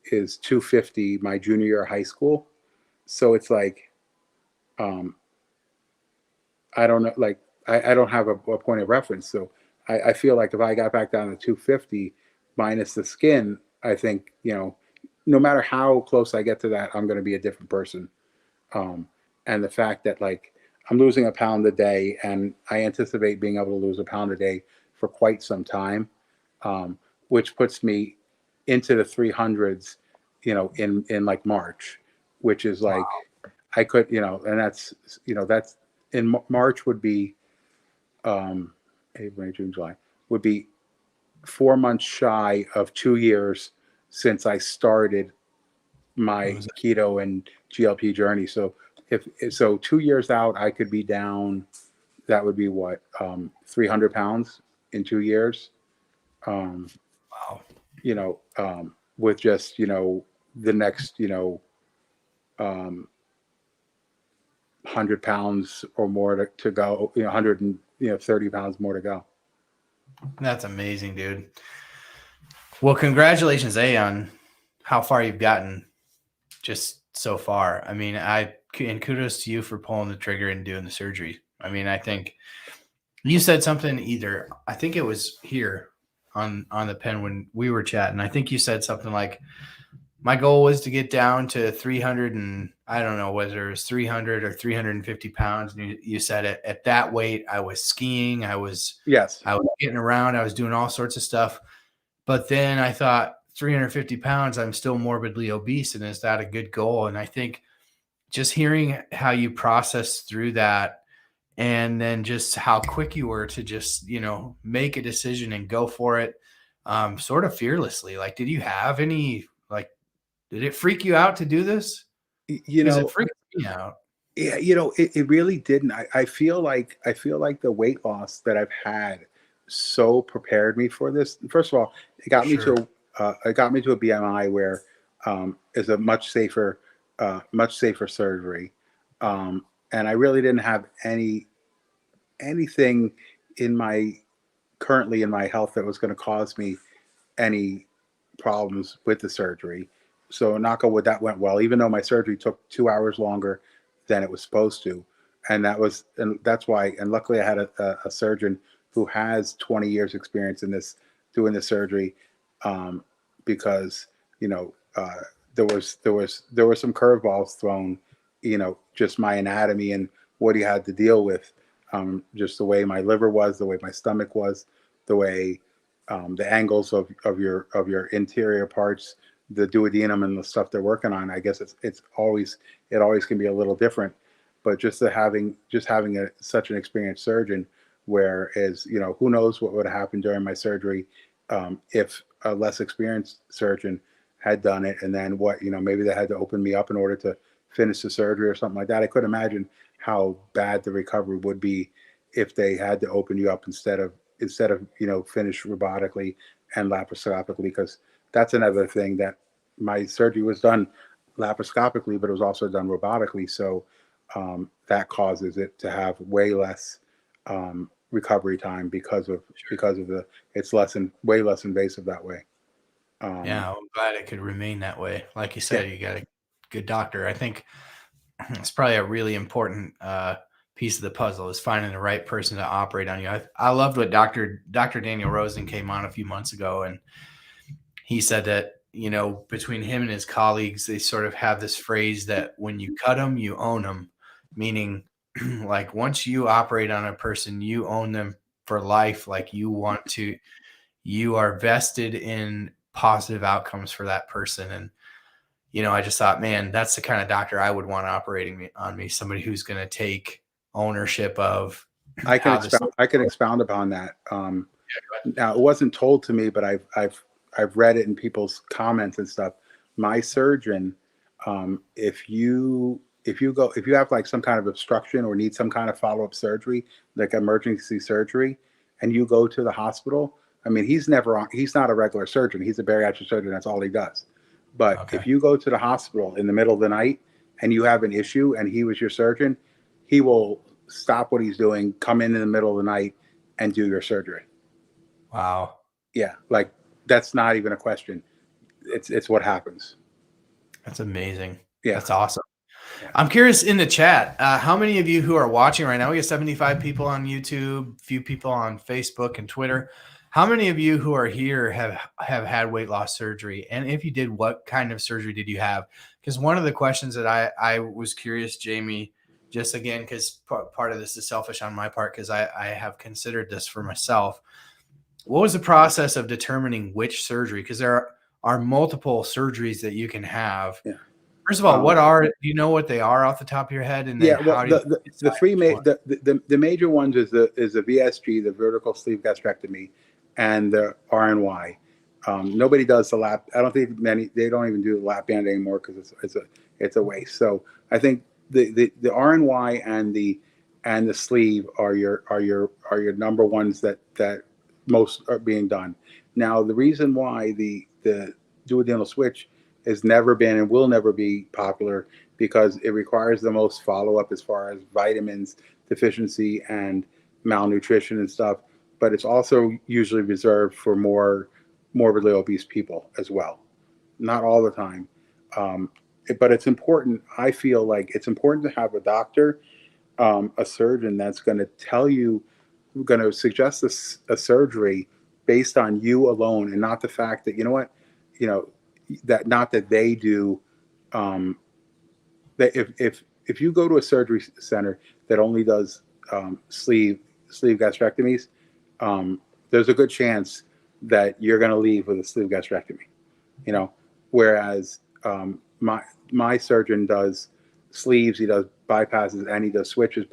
250 my junior year of high school. So it's like, I don't know, like I don't have a point of reference. So I feel like if I got back down to 250 minus the skin, I think, no matter how close I get to that, I'm going to be a different person. And the fact that, like, I'm losing a pound a day, and I anticipate being able to lose a pound a day for quite some time, which puts me into the 300s, in like March, which is like, wow. I could, and that's in March would be, April, May, June, July, would be 4 months shy of 2 years since I started my keto and GLP journey. So if 2 years out, I could be down, that would be what, 300 pounds in 2 years. Wow. With just, the next, 100 pounds or more to go, 130 pounds more to go. That's amazing, dude. Well, congratulations, on how far you've gotten just so far. I mean, and kudos to you for pulling the trigger and doing the surgery. I mean, I think you said something I think it was here on the pen when we were chatting. I think you said something like, my goal was to get down to 300, and I don't know whether it was 300 or 350 pounds. And you said at that weight, I was skiing. I was getting around. I was doing all sorts of stuff. But then I thought, 350 pounds, I'm still morbidly obese. And is that a good goal? And I think just hearing how you processed through that, and then just how quick you were to just, make a decision and go for it, sort of fearlessly. Like, did you have any, did it freak you out to do this? It freaked me out. Yeah, it really didn't. I feel like the weight loss that I've had so prepared me for this. First of all, it got me to a BMI where is a much safer surgery, and I really didn't have anything currently in my health that was going to cause me any problems with the surgery. So knock on wood, that went well, even though my surgery took 2 hours longer than it was supposed to. And that's why, and luckily I had a surgeon who has 20 years experience in doing this surgery, because, there were some curveballs thrown, just my anatomy and what he had to deal with, just the way my liver was, the way my stomach was, the way, the angles of your interior parts, the duodenum and the stuff they're working on. I guess it always can be a little different, but just having such an experienced surgeon, whereas, who knows what would have happened during my surgery, if a less experienced surgeon had done it. And then maybe they had to open me up in order to finish the surgery or something like that. I could imagine how bad the recovery would be if they had to open you up instead of finish robotically and laparoscopically, because that's another thing, that my surgery was done laparoscopically, but it was also done robotically. So that causes it to have way less recovery time because of it's way less invasive that way. Yeah, I'm glad it could remain that way. Like you said, You got a good doctor. I think it's probably a really important piece of the puzzle, is finding the right person to operate on you. I loved what Dr. Daniel Rosen came on a few months ago, and he said that, between him and his colleagues, they sort of have this phrase that when you cut them, you own them, meaning like once you operate on a person, you own them for life. Like you are vested in positive outcomes for that person. And, I just thought, man, that's the kind of doctor I would want operating on me. Somebody who's going to take ownership of. I can expound upon that. Now, it wasn't told to me, but I've read it in people's comments and stuff. My surgeon, if you have like some kind of obstruction or need some kind of follow-up surgery, like emergency surgery, and you go to the hospital, I mean, he's not a regular surgeon. He's a bariatric surgeon. That's all he does. But if you go to the hospital in the middle of the night and you have an issue and he was your surgeon, he will stop what he's doing, come in the middle of the night, and do your surgery. Wow. Yeah, like that's not even a question. It's what happens. That's amazing. Yeah. That's awesome. Yeah. I'm curious in the chat, how many of you who are watching right now, we have 75 people on YouTube, few people on Facebook and Twitter. How many of you who are here have had weight loss surgery? And if you did, what kind of surgery did you have? Because one of the questions that I was curious, Jamie, just again, because part of this is selfish on my part, because I have considered this for myself. What was the process of determining which surgery? Because there are multiple surgeries that you can have. Yeah. First of all, do you know what they are off the top of your head? And then yeah, well, the three the major ones is the VSG, the vertical sleeve gastrectomy, and the RNY. Nobody does the lap. I don't think they don't even do the lap band anymore because it's a waste. So I think the RNY and the sleeve are your number ones that most are being done. Now the reason why the duodenal switch has never been and will never be popular because it requires the most follow-up as far as vitamins deficiency and malnutrition and stuff, but it's also usually reserved for more morbidly obese people as well. Not all the time. But it's important. I feel like it's important to have a doctor, a surgeon that's going to tell you, going to suggest a surgery based on you alone and not the fact that, that not that they do, that if you go to a surgery center that only does sleeve gastrectomies, there's a good chance that you're going to leave with a sleeve gastrectomy, whereas my surgeon does sleeves, he does bypasses, and he does switches,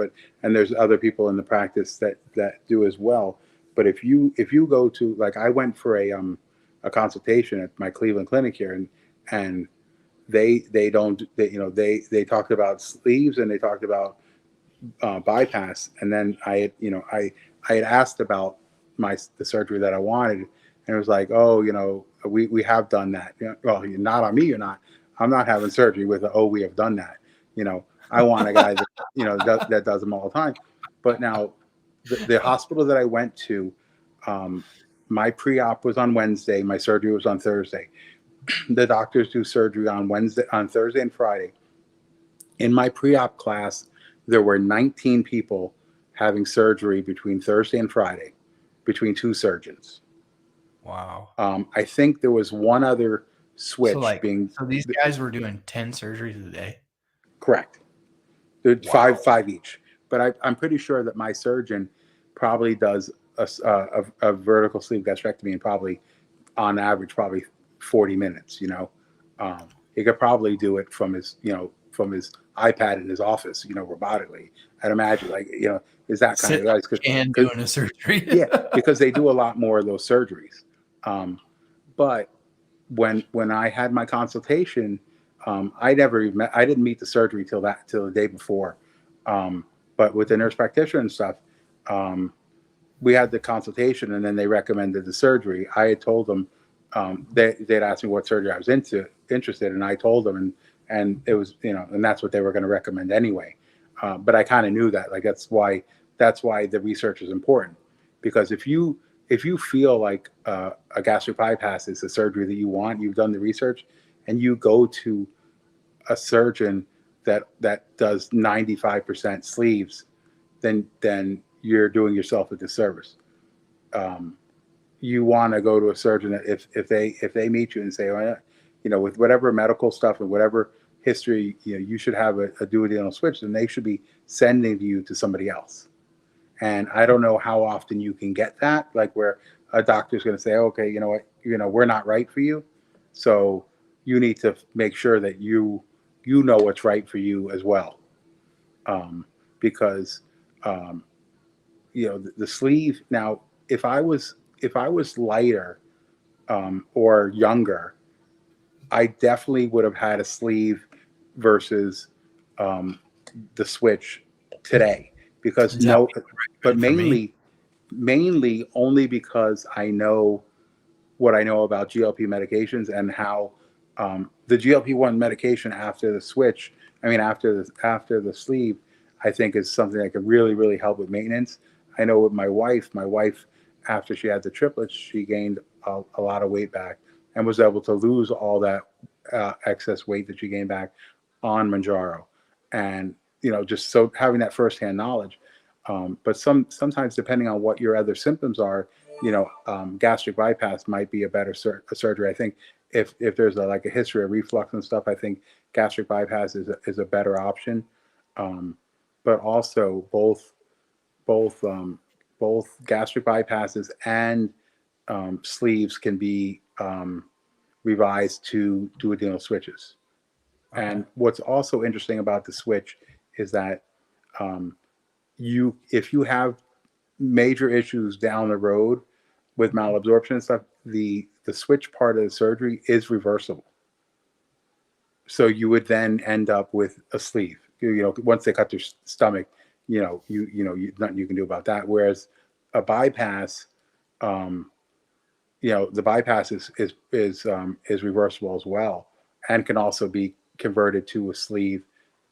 and there's other people in the practice that do as well. But if you go to, like, I went for a consultation at my Cleveland clinic here, and they talked about sleeves and they talked about bypass, and then I had asked about the surgery that I wanted, and it was like, oh, we have done that. Well, you're not on me, you're not. I'm not having surgery with we have done that. I want a guy that that does them all the time. But now the hospital that I went to, my pre-op was on Wednesday, my surgery was on Thursday. The doctors do surgery on Thursday and Friday. In my pre-op class, there were 19 people having surgery between Thursday and Friday, between two surgeons. Wow. I think there was one other switch So these guys were doing 10 surgeries a day? Correct. Wow. Five each. But I'm pretty sure that my surgeon probably does a vertical sleeve gastrectomy in probably, on average, probably 40 minutes. He could probably do it from his iPad in his office, robotically. I'd imagine, is that kind of guys? And doing a surgery. Yeah, because they do a lot more of those surgeries. But when I had my consultation, I didn't meet the surgery till the day before. But with the nurse practitioner and stuff, we had the consultation, and then they recommended the surgery. I had told them, they'd asked me what surgery I was interested, and I told them, and it was, and that's what they were going to recommend anyway. But I kind of knew that, that's why the research is important, because if you feel like a gastric bypass is the surgery that you want, you've done the research, and you go to a surgeon that does 95% sleeves, then you're doing yourself a disservice. You want to go to a surgeon that if they meet you and say, with whatever medical stuff and whatever history, you should have a duodenal switch, then they should be sending you to somebody else. And I don't know how often you can get that, where a doctor's going to say, okay, we're not right for you, so you need to make sure that you know what's right for you as well, because the sleeve. Now, if I was lighter or younger, I definitely would have had a sleeve versus the switch today, because but mainly only because I know what I know about GLP medications and how the GLP-1 medication after the switch, after the sleeve, I think is something that could really, really help with maintenance. I know with my wife, after she had the triplets, she gained a lot of weight back and was able to lose all that excess weight that she gained back on Manjaro. And, just so having that firsthand knowledge. But sometimes depending on what your other symptoms are, gastric bypass might be a better surgery. I think if there's a history of reflux and stuff, I think gastric bypass is a better option. But also both gastric bypasses and sleeves can be revised to duodenal switches. Okay. And what's also interesting about the switch is that if you have major issues down the road with malabsorption and stuff, the switch part of the surgery is reversible. So you would then end up with a sleeve. Once they cut their stomach, nothing you can do about that. Whereas a bypass, the bypass is reversible as well, and can also be converted to a sleeve,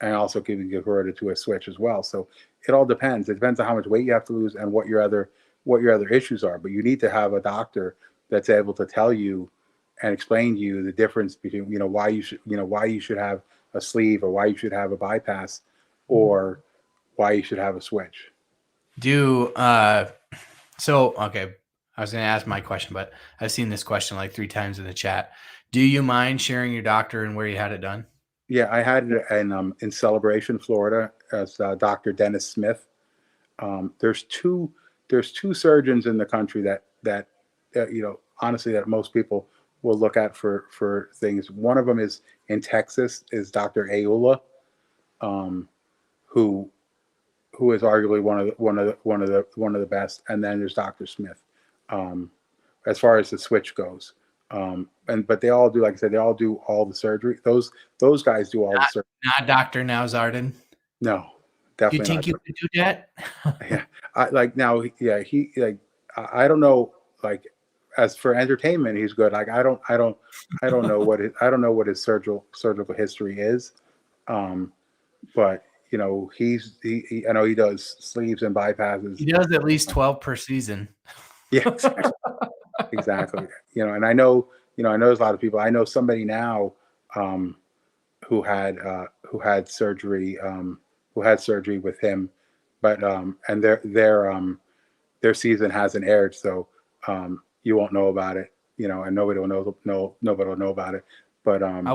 and also can be converted to a switch as well. So it all depends. It depends on how much weight you have to lose and what your other issues are. But you need to have a doctor that's able to tell you and explain to you the difference between why you should have a sleeve, or why you should have a bypass, or why you should have a switch. Okay, I was going to ask my question, but I've seen this question like 3 times in the chat. Do you mind sharing your doctor and where you had it done? Yeah, I had it in Celebration, Florida, as Dr. Dennis Smith. There's two surgeons in the country that honestly, that most people will look at for things. One of them is in Texas, is Dr. Ayula, who is arguably one of the best. And then there's Dr. Smith, as far as the switch goes. But they all do, like I said, they all do all the surgery. Those guys do all the surgery. Not Dr. Nausarden. No, definitely. You think you could do that? Yeah, I don't know. Like, as for entertainment, he's good. Like, I don't know what his surgical history is. But I know he does sleeves and bypasses. He does at least 12 per season. Yeah, exactly. And I know there's a lot of people. I know somebody now who had surgery with him, but and their season hasn't aired, so you won't know about it, and nobody will know about it. But I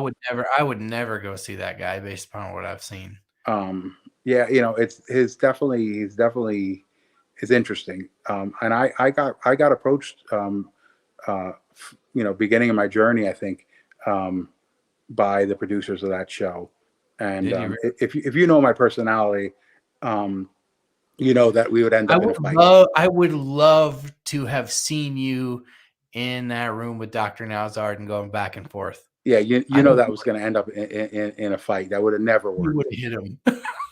would never go see that guy based upon what I've seen. Yeah, he's definitely interesting. And I got approached, beginning of my journey, I think, by the producers of that show. And if you know my personality, that we would end up in a fight. I would love to have seen you in that room with Dr. Nausard going back and forth. Yeah, that was going to end up in a fight. That would have never worked. You would have hit him.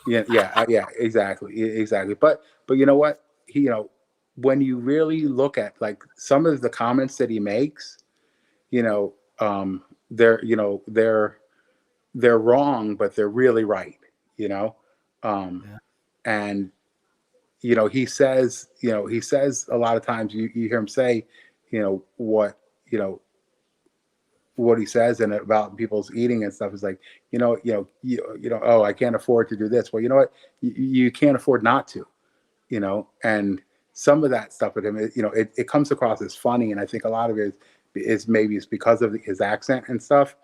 Yeah, exactly. But you know what? When you really look at like some of the comments that he makes, they're wrong, but they're really right. And he says a lot of times you hear him say, what he says and about people's eating and stuff is like, oh, I can't afford to do this. Well, you know what? You can't afford not to, and some of that stuff with him, it comes across as funny. And I think a lot of it is maybe it's because of his accent and stuff,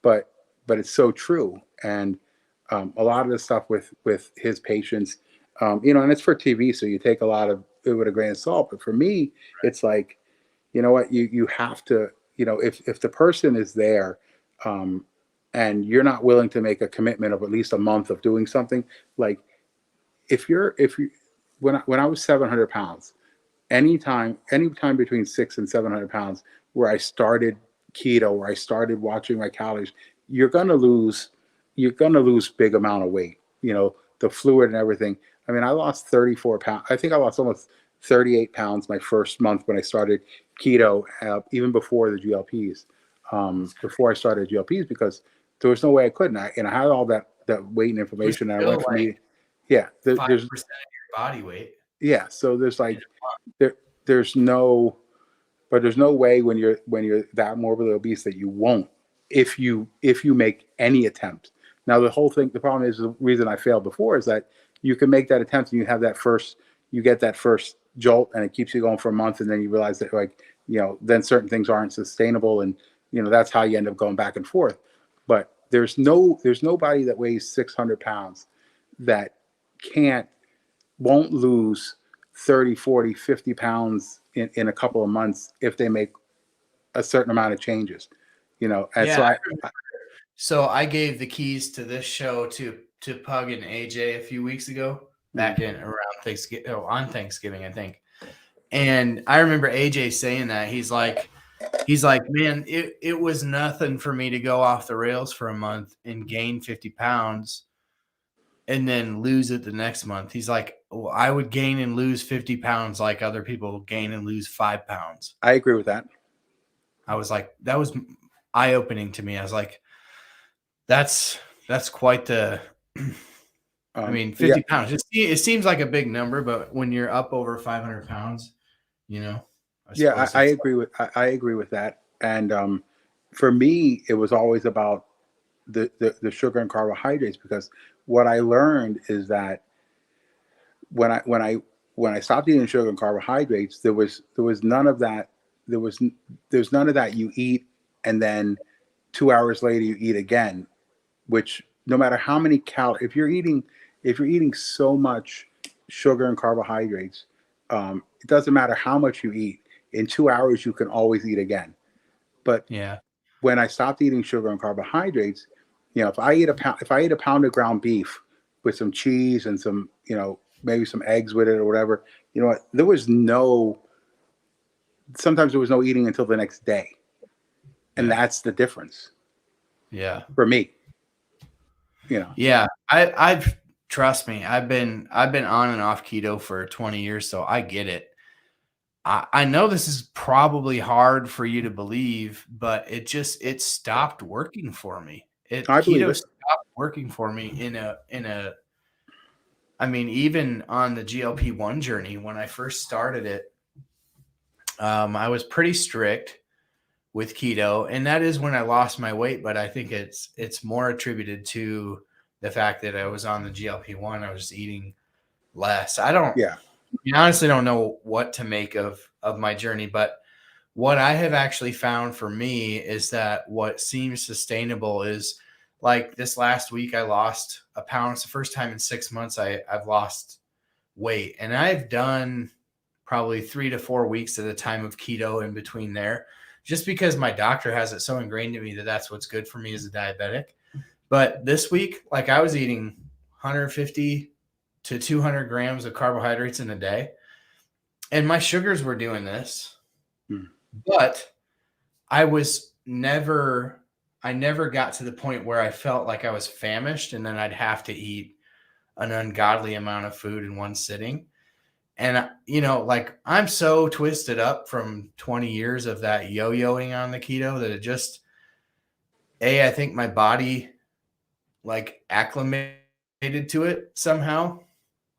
but it's so true. And a lot of the stuff with his patients, and it's for TV, so you take a lot of it with a grain of salt. But for me, it's like, what, you have to, if the person is there, and you're not willing to make a commitment of at least a month of doing something, like when I was 700 pounds, anytime between 600 and 700 pounds, where I started keto, where I started watching my calories, you're gonna lose big amount of weight, the fluid and everything. I mean, I lost 34 pounds. I think I lost almost 38 pounds my first month when I started keto, even before the GLPs, before I started GLPs, because there was no way I couldn't. I had all that weight and information. And I went for me. Yeah, 5% there's of your body weight. yeah. So there's like there's no, but there's no way when you're that morbidly obese that you won't if you make any attempt. Now the problem is the reason I failed before is that you can make that attempt and you get that first jolt and it keeps you going for a month and then you realize that then certain things aren't sustainable and that's how you end up going back and forth. But there's nobody that weighs 600 pounds that won't lose 30, 40, 50 pounds in a couple of months if they make a certain amount of changes, and Yeah. So I gave the keys to this show to Pug and AJ a few weeks ago, back in around Thanksgiving, on Thanksgiving, I think. And I remember AJ saying that he's like, man, it was nothing for me to go off the rails for a month and gain 50 pounds and then lose it the next month. He's like, well, I would gain and lose 50 pounds like other people gain and lose 5 pounds. I agree with that. I was like, that was eye-opening to me. I was like, that's quite the, I mean, 50 pounds. It seems like a big number, but when you're up over 500 pounds, I agree with that. And for me, it was always about the sugar and carbohydrates, because what I learned is that when I stopped eating sugar and carbohydrates, there was none of that. There's none of that. You eat and then 2 hours later you eat again, which no matter how many calories, if you're eating so much sugar and carbohydrates, it doesn't matter how much you eat. In 2 hours, you can always eat again. But when I stopped eating sugar and carbohydrates, if I eat a pound of ground beef with some cheese and some, maybe some eggs with it or whatever, sometimes there was no eating until the next day. And that's the difference. Yeah. For me. Yeah. I've trust me, I've been on and off keto for 20 years, so I get it. I know this is probably hard for you to believe, but it stopped working for me. Keto stopped working for me I mean, even on the GLP-1 journey, when I first started it, I was pretty strict with keto, and that is when I lost my weight. But I think it's more attributed to the fact that I was on the GLP-1. I was just eating less. I honestly don't know what to make of my journey, but what I have actually found for me is that what seems sustainable is, like, this last week I lost a pound. It's the first time in 6 months I've lost weight, and I've done probably 3 to 4 weeks at a time of keto in between there, just because my doctor has it so ingrained in me that that's what's good for me as a diabetic. But this week, like, I was eating 150 to 200 grams of carbohydrates in a day, and my sugars were doing this, but I never got to the point where I felt like I was famished and then I'd have to eat an ungodly amount of food in one sitting. And, like, I'm so twisted up from 20 years of that yo-yoing on the keto that it just, I think my body, like, acclimated to it somehow.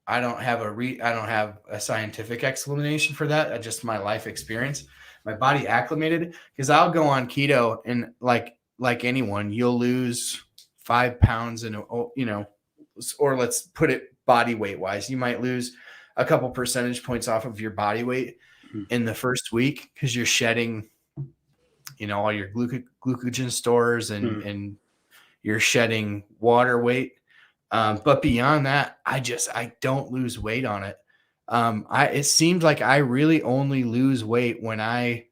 I don't have a scientific explanation for that. Just my life experience. My body acclimated, because I'll go on keto and like anyone, you'll lose 5 pounds or let's put it body weight wise. You might lose a couple percentage points off of your body weight in the first week, because you're shedding, all your glycogen stores and you're shedding water weight. But beyond that, I don't lose weight on it. It seems like I really only lose weight when I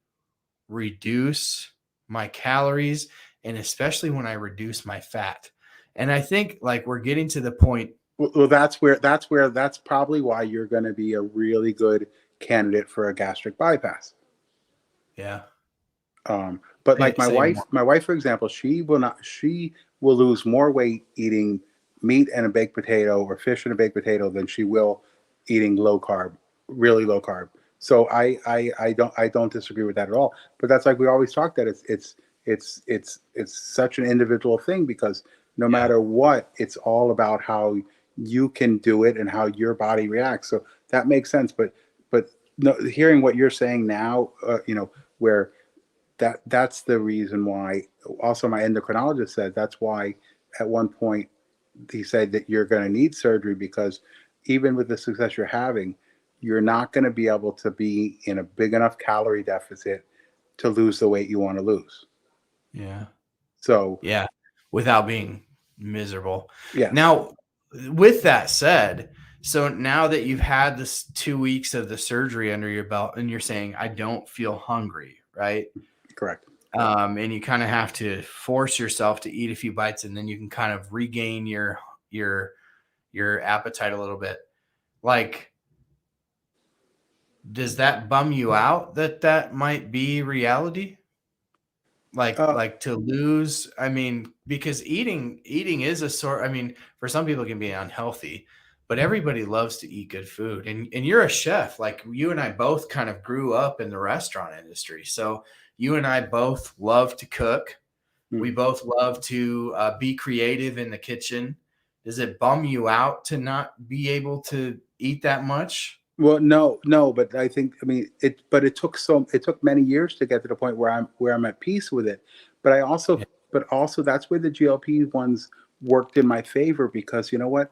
reduce my calories, and especially when I reduce my fat. And I think, like, we're getting to the point. Well, that's probably why you're going to be a really good candidate for a gastric bypass. Yeah. But like my wife, for example, she will lose more weight eating meat and a baked potato or fish and a baked potato than she will eating really low carb. So I don't disagree with that at all. But that's, like we always talk, that it's such an individual thing, because no matter what, it's all about how you can do it and how your body reacts. So that makes sense. But no, hearing what you're saying now, where that's the reason why. Also, my endocrinologist said that's why at one point he said that you're going to need surgery, because even with the success you're having, you're not going to be able to be in a big enough calorie deficit to lose the weight you want to lose. Yeah. So yeah, without being miserable. yeah. Now, with that said, so now that you've had this 2 weeks of the surgery under your belt and you're saying, I don't feel hungry, right? Correct. And you kind of have to force yourself to eat a few bites, and then you can kind of regain your appetite a little bit. Like, does that bum you out that might be reality? Like to lose, I mean, because eating is a sort, I mean, for some people it can be unhealthy, but everybody loves to eat good food. And you're a chef. Like, you and I both kind of grew up in the restaurant industry. So you and I both love to cook. We both love to be creative in the kitchen. Does it bum you out to not be able to eat that much? Well, no, but I think, I mean, it took many years to get to the point where I'm at peace with it. But also that's where the GLP ones worked in my favor, because you know what?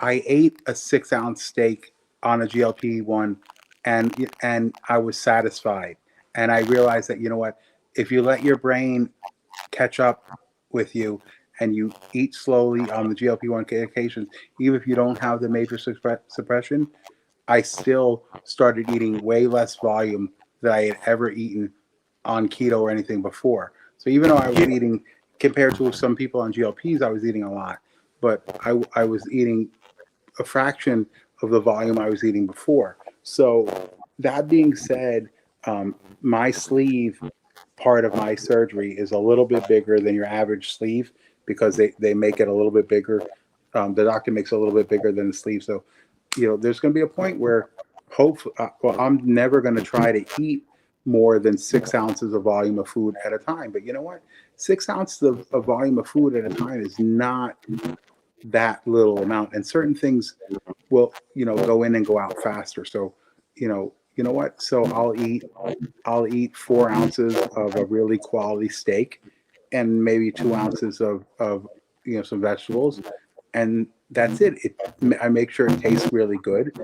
I ate a 6-ounce steak on a GLP-1 and I was satisfied. And I realized that, you know what, if you let your brain catch up with you and you eat slowly on the GLP-1 medications, even if you don't have the major suppression, I still started eating way less volume than I had ever eaten on keto or anything before. So even though I was eating, compared to some people on GLPs, I was eating a lot, but I was eating a fraction of the volume I was eating before. So that being said, my sleeve part of my surgery is a little bit bigger than your average sleeve, because they make it a little bit bigger. The doctor makes it a little bit bigger than the sleeve. So, there's going to be a point where hopefully, I'm never going to try to eat more than 6 ounces of volume of food at a time. But you know what? 6 ounces of volume of food at a time is not that little amount. And certain things will, go in and go out faster. So, you know what? So I'll eat 4 ounces of a really quality steak and maybe 2 ounces of some vegetables. And that's it. I make sure it tastes really good,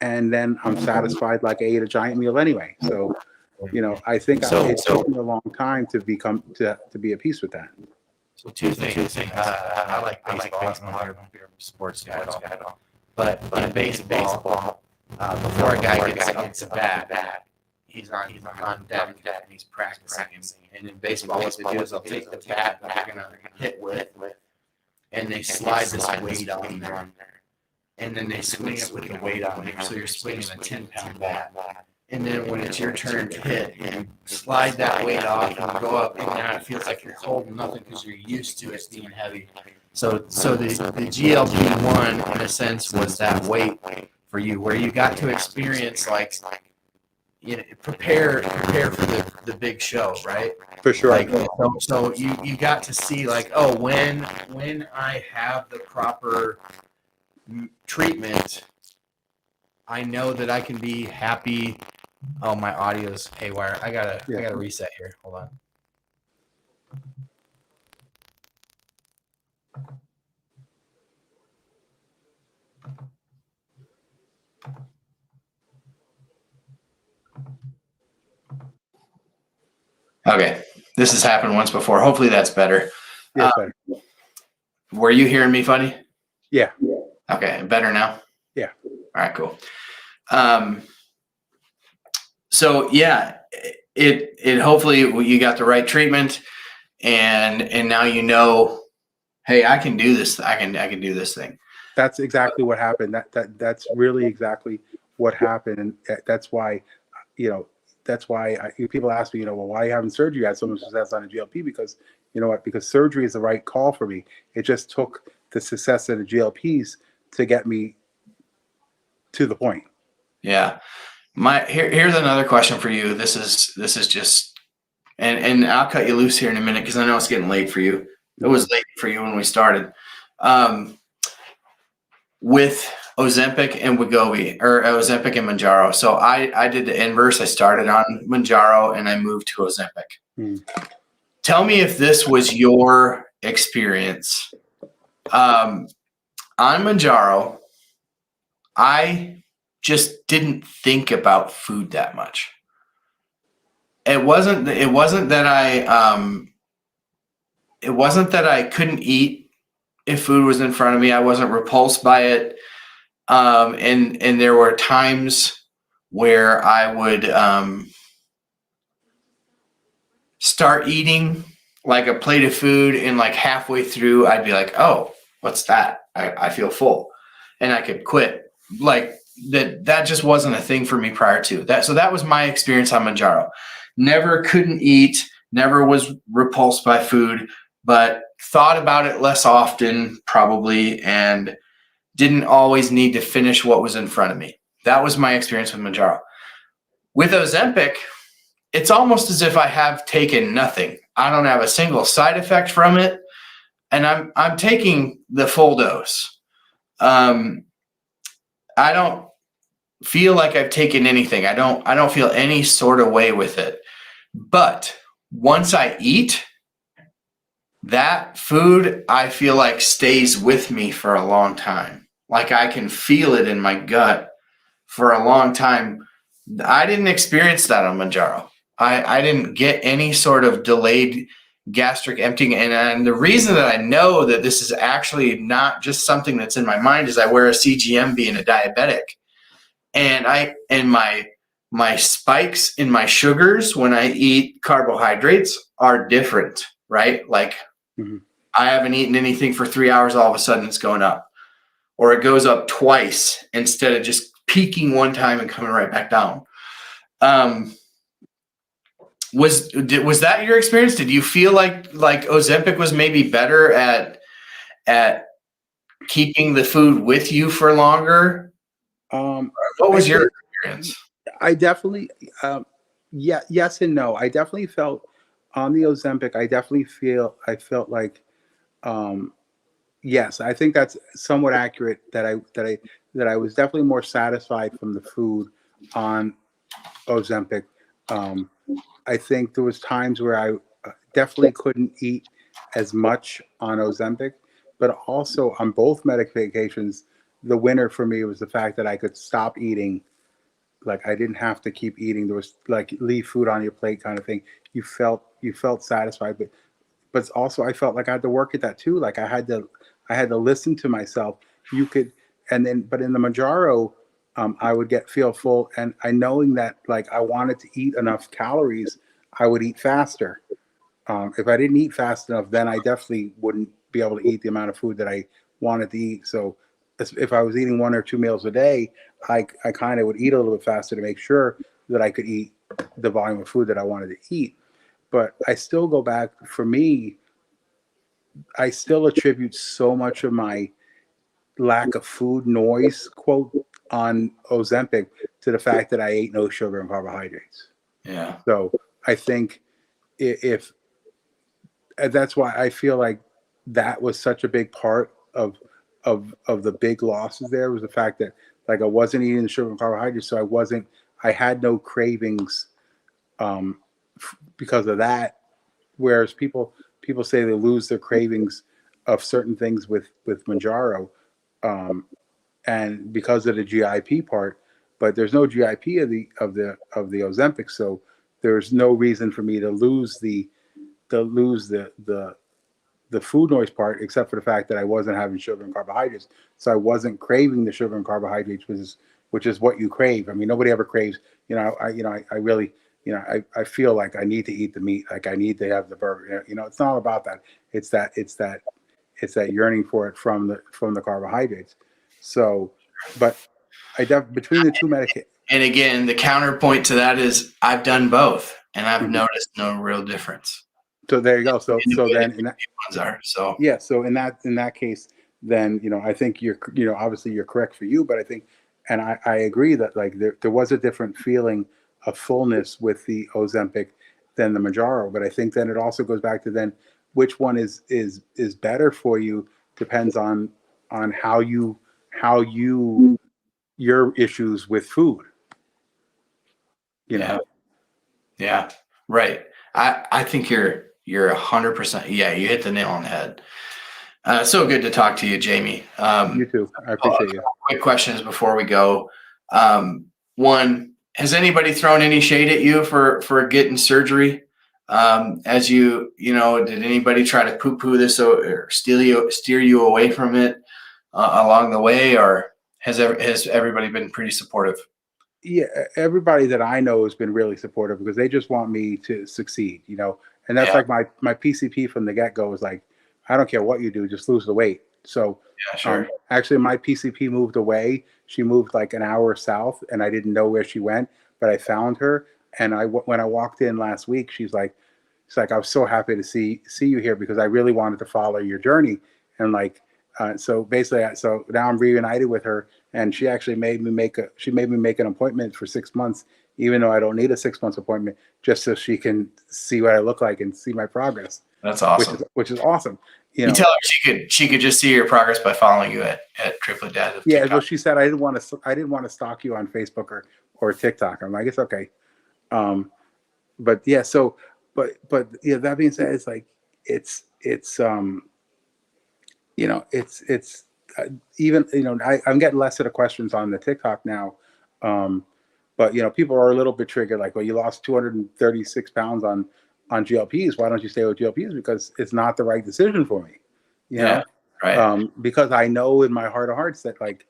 and then I'm satisfied, like I ate a giant meal anyway. So, I think it took me a long time to be at peace with that. So two things. I like baseball. I'm a sports guy at all. But in baseball, before a guy gets a bat, he's on deck and he's practicing. And in baseball, what they do is they'll take the bat that they're gonna hit with, and they slide this weight on there, and then they swing it with the weight on there. So you're swinging a 10-pound bat, and then when it's your turn to hit, you slide that weight off and you go up, and now it feels like you're holding nothing because you're used to it being heavy. So the GLP-1 in a sense was that weight for you, where you got to experience, like, prepare for the big show, right? For sure. Like, so you got to see, like, oh, when I have the proper treatment, I know that I can be happy. Oh, my audio's haywire. I gotta reset here. Hold on. Okay, this has happened once before. Hopefully that's better. Yeah, better. Were you hearing me funny? Yeah. Okay, better now? Yeah. All right, cool. So yeah, it hopefully you got the right treatment, and now hey, I can do this. I can do this thing. That's exactly what happened. That's really exactly what happened, and that's why, people ask me, well, why are you having surgery? I had so much success on a GLP, because you know what? Because surgery is the right call for me. It just took the success of the GLPs to get me to the point. Yeah. Here's another question for you. This is just, and I'll cut you loose here in a minute, because I know it's getting late for you. It was late for you when we started. with Ozempic and Wegovy, or Ozempic and Mounjaro. So I did the inverse. I started on Mounjaro and I moved to Ozempic. Tell me if this was your experience. On Mounjaro, I just didn't think about food that much. It wasn't that I couldn't eat if food was in front of me. I wasn't repulsed by it. And there were times where I would start eating like a plate of food, and like halfway through I'd be like, oh, what's that? I feel full, and I could quit. Like that just wasn't a thing for me prior to that. So that was my experience on Mounjaro. Never couldn't eat, never was repulsed by food, but thought about it less often probably, and didn't always need to finish what was in front of me. That was my experience with Mounjaro. With Ozempic, it's almost as if I have taken nothing. I don't have a single side effect from it, and I'm taking the full dose. I don't feel like I've taken anything. I don't feel any sort of way with it. But once I eat, that food, I feel like stays with me for a long time. Like I can feel it in my gut for a long time. I didn't experience that on Mounjaro. I didn't get any sort of delayed gastric emptying. And the reason that I know that this is actually not just something that's in my mind is I wear a CGM being a diabetic. And my spikes in my sugars when I eat carbohydrates are different, right? Like I haven't eaten anything for 3 hours, all of a sudden it's going up. Or it goes up twice instead of just peaking one time and coming right back down. Was that your experience? Did you feel like Ozempic was maybe better at keeping the food with you for longer? What was your experience? I definitely, yes and no. I definitely felt on the Ozempic. I felt like, yes, I think that's somewhat accurate. That I was definitely more satisfied from the food on Ozempic. I think there was times where I definitely couldn't eat as much on Ozempic, but also on both medications, the winner for me was the fact that I could stop eating. Like I didn't have to keep eating. There was like leave food on your plate kind of thing. You felt satisfied, but also I felt like I had to work at that too. Like I had to listen to myself. But in the Mounjaro, I would feel full, and knowing that like I wanted to eat enough calories, I would eat faster. If I didn't eat fast enough, then I definitely wouldn't be able to eat the amount of food that I wanted to eat. So if I was eating 1 or 2 meals a day, I kind of would eat a little bit faster to make sure that I could eat the volume of food that I wanted to eat. But I still go back, for me, I still attribute so much of my lack of food noise, quote, on Ozempic to the fact that I ate no sugar and carbohydrates. Yeah. So I think if that's why I feel like that was such a big part of the big losses there, was the fact that like I wasn't eating the sugar and carbohydrates, so I had no cravings because of that. Whereas people say they lose their cravings of certain things with Mounjaro, and because of the GIP part, but there's no GIP of the Ozempic, so there's no reason for me to lose the food noise part, except for the fact that I wasn't having sugar and carbohydrates, so I wasn't craving the sugar and carbohydrates, which is what you crave. I mean, nobody ever craves. I really, I feel like I need to eat the meat, like I need to have the burger. It's not about that. It's that yearning for it from the carbohydrates. So, but between the two medications. And again, the counterpoint to that is I've done both, and I've noticed no real difference. So there you go. So then So in that case, then I think you're obviously you're correct for you, but I think, and I agree that like there was a different feeling of fullness with the Ozempic than the Mounjaro, but I think then it also goes back to then which one is better for you depends on how you how your issues with food. You know? Yeah. Right. I think you're 100%. Yeah. You hit the nail on the head. So good to talk to you, Jamie. You too. I appreciate you. Quick questions before we go. One, has anybody thrown any shade at you for getting surgery? As you know, did anybody try to poo-poo this or steer you away from it along the way, or has everybody been pretty supportive? Yeah, everybody that I know has been really supportive because they just want me to succeed, you know. And that's like my PCP from the get-go was like, I don't care what you do, just lose the weight. So sure. Actually, my PCP moved away. She moved like an hour south, and I didn't know where she went, but I found her. And when I walked in last week, she's like, I was so happy to see you here because I really wanted to follow your journey. And like, so basically, so now I'm reunited with her, and she actually made me make an appointment for 6 months, even though I don't need a 6 months appointment, just so she can see what I look like and see my progress. That's awesome. Which is awesome. You tell her she could just see your progress by following you at Triplet Dad. Yeah, well, she said I didn't want to stalk you on Facebook or TikTok. I'm like, it's okay. But yeah, so but yeah, that being said, it's like it's even I'm getting less of the questions on the TikTok now, but people are a little bit triggered, like, well, you lost 236 pounds on GLPs. Why don't you stay with GLPs? Because it's not the right decision for me. Yeah, right. Because I know in my heart of hearts that, like,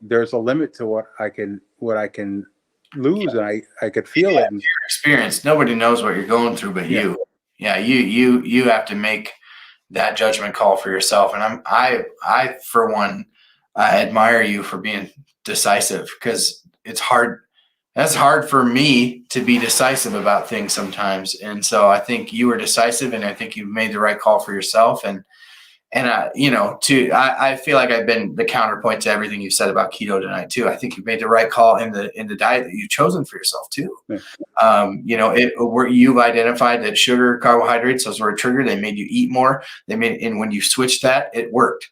there's a limit to what I can lose, and I could feel it. Your experience. Nobody knows what you're going through but you. Yeah, you have to make that judgment call for yourself. And I for one admire you for being decisive, because it's hard. That's hard for me to be decisive about things sometimes. And so I think you were decisive, and I think you made the right call for yourself. And I feel like I've been the counterpoint to everything you said about keto tonight too. I think you made the right call in the diet that you've chosen for yourself too. Yeah. You've identified that sugar, carbohydrates, those were a trigger. They made you eat more. And when you switched that, it worked.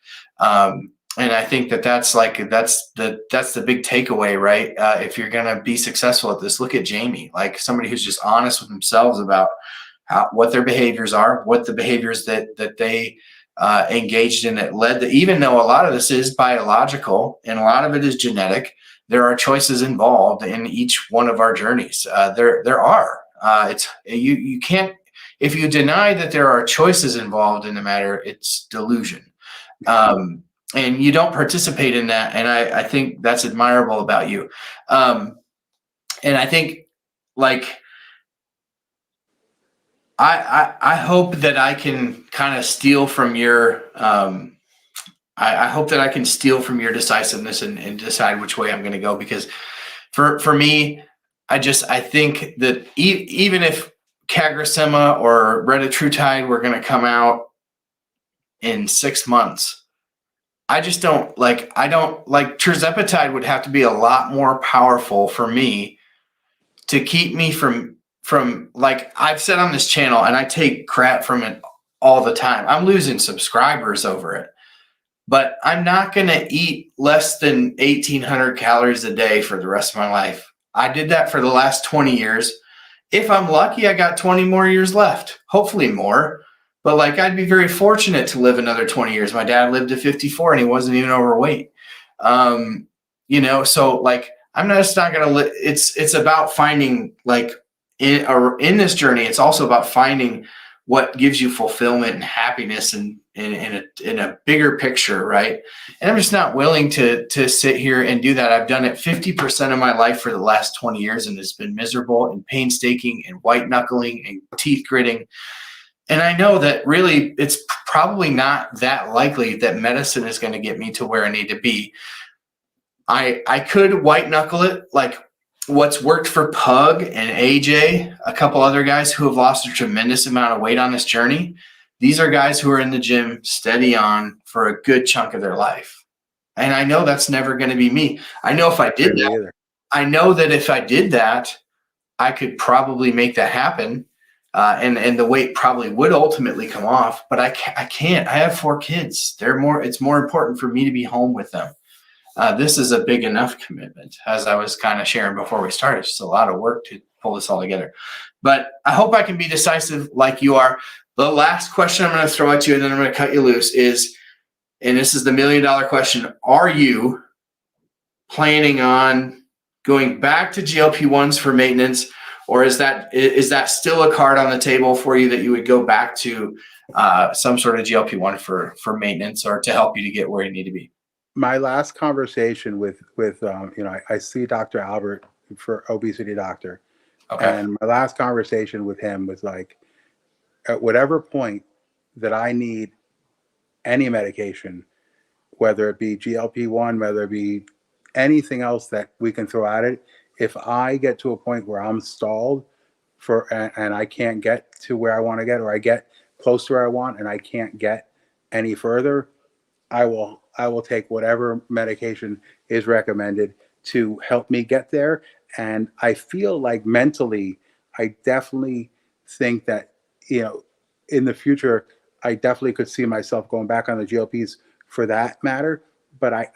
And I think that's the big takeaway, right? If you're going to be successful at this, look at Jamie, like somebody who's just honest with themselves about what their behaviors are, what the behaviors that they engaged in that led to, even though a lot of this is biological and a lot of it is genetic, there are choices involved in each one of our journeys. There are. You can't, if you deny that there are choices involved in the matter, it's delusion. And you don't participate in that. And I think that's admirable about you. And I think, like, I hope that I can kind of steal from your, I hope that I can steal from your decisiveness and decide which way I'm going to go. Because for me, I think that even if Cagrosema or retatrutide were going to come out in 6 months, I don't like tirzepatide would have to be a lot more powerful for me to keep me from, like I've said on this channel, and I take crap from it all the time. I'm losing subscribers over it, but I'm not going to eat less than 1,800 calories a day for the rest of my life. I did that for the last 20 years. If I'm lucky, I got 20 more years left, hopefully more. But like, I'd be very fortunate to live another 20 years. My dad lived to 54 and he wasn't even overweight. So like, I'm just not going to it's about finding, like, in this journey, it's also about finding what gives you fulfillment and happiness and in a bigger picture, right? And I'm just not willing to sit here and do that. I've done it 50% of my life for the last 20 years, and it's been miserable and painstaking and white knuckling and teeth gritting. And I know that really it's probably not that likely that medicine is going to get me to where I need to be. I could white knuckle it, like what's worked for Pug and AJ, a couple other guys who have lost a tremendous amount of weight on this journey. These are guys who are in the gym steady on for a good chunk of their life. And I know that's never going to be me. I know if I did that, I could probably make that happen. And the weight probably would ultimately come off, but I can't. I have 4 kids. It's more important for me to be home with them. this is a big enough commitment, as I was kind of sharing before we started. It's just a lot of work to pull this all together. But I hope I can be decisive like you are. The last question I'm going to throw at you, and then I'm going to cut you loose, is, and this is the $1 million question, are you planning on going back to GLP-1s for maintenance, or is that still a card on the table for you that you would go back to some sort of GLP-1 for maintenance or to help you to get where you need to be? My last conversation with I see Dr. Albert for obesity doctor. Okay. And my last conversation with him was like, at whatever point that I need any medication, whether it be GLP-1, whether it be anything else that we can throw at it, if I get to a point where I'm stalled and I can't get to where I want to get, or I get close to where I want and I can't get any further, I will take whatever medication is recommended to help me get there. And I feel like mentally, I definitely think that, in the future, I definitely could see myself going back on the GLPs for that matter. But I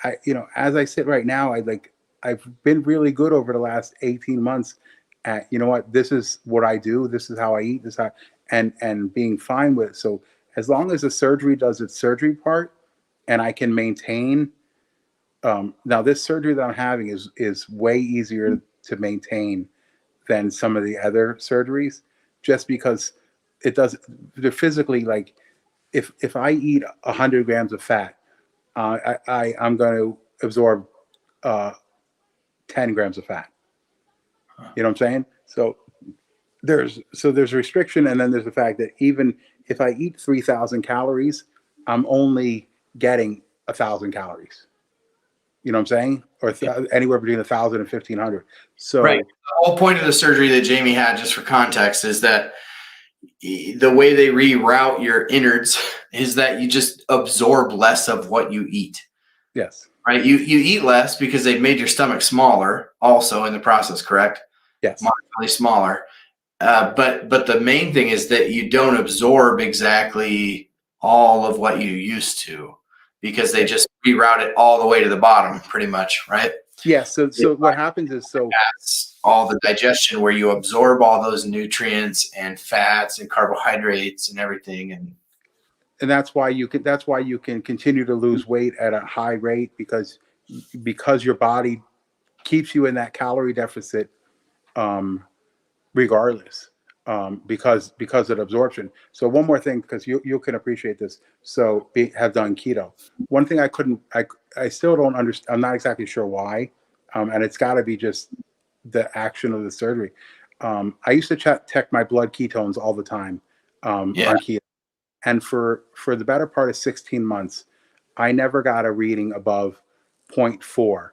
as I sit right now, I've been really good over the last 18 months at, this is what I do. This is how I eat, and being fine with it. So as long as the surgery does its surgery part and I can maintain, now this surgery that I'm having is way easier to maintain than some of the other surgeries, just because they're physically, like, if I eat 100 grams of fat, I'm going to absorb 10 grams of fat. You know what I'm saying? So there's restriction, and then there's the fact that even if I eat 3,000 calories, I'm only getting 1,000 calories. You know what I'm saying? Or anywhere between 1,000 and 1,500. So right. The whole point of the surgery that Jamie had, just for context, is that the way they reroute your innards is that you just absorb less of what you eat. Yes. Right. You eat less because they've made your stomach smaller also in the process, correct? Yes. Marginally smaller. But the main thing is that you don't absorb exactly all of what you used to, because they just reroute it all the way to the bottom pretty much, right? Yeah. So what happens is, that's all the digestion where you absorb all those nutrients and fats and carbohydrates and everything. And that's why you can continue to lose weight at a high rate, because your body keeps you in that calorie deficit, regardless, because of absorption. So one more thing, because you can appreciate this. So have done keto. One thing I still don't understand. I'm not exactly sure why, and it's got to be just the action of the surgery. I used to check my blood ketones all the time on keto. And for the better part of 16 months, I never got a reading above 0.4 or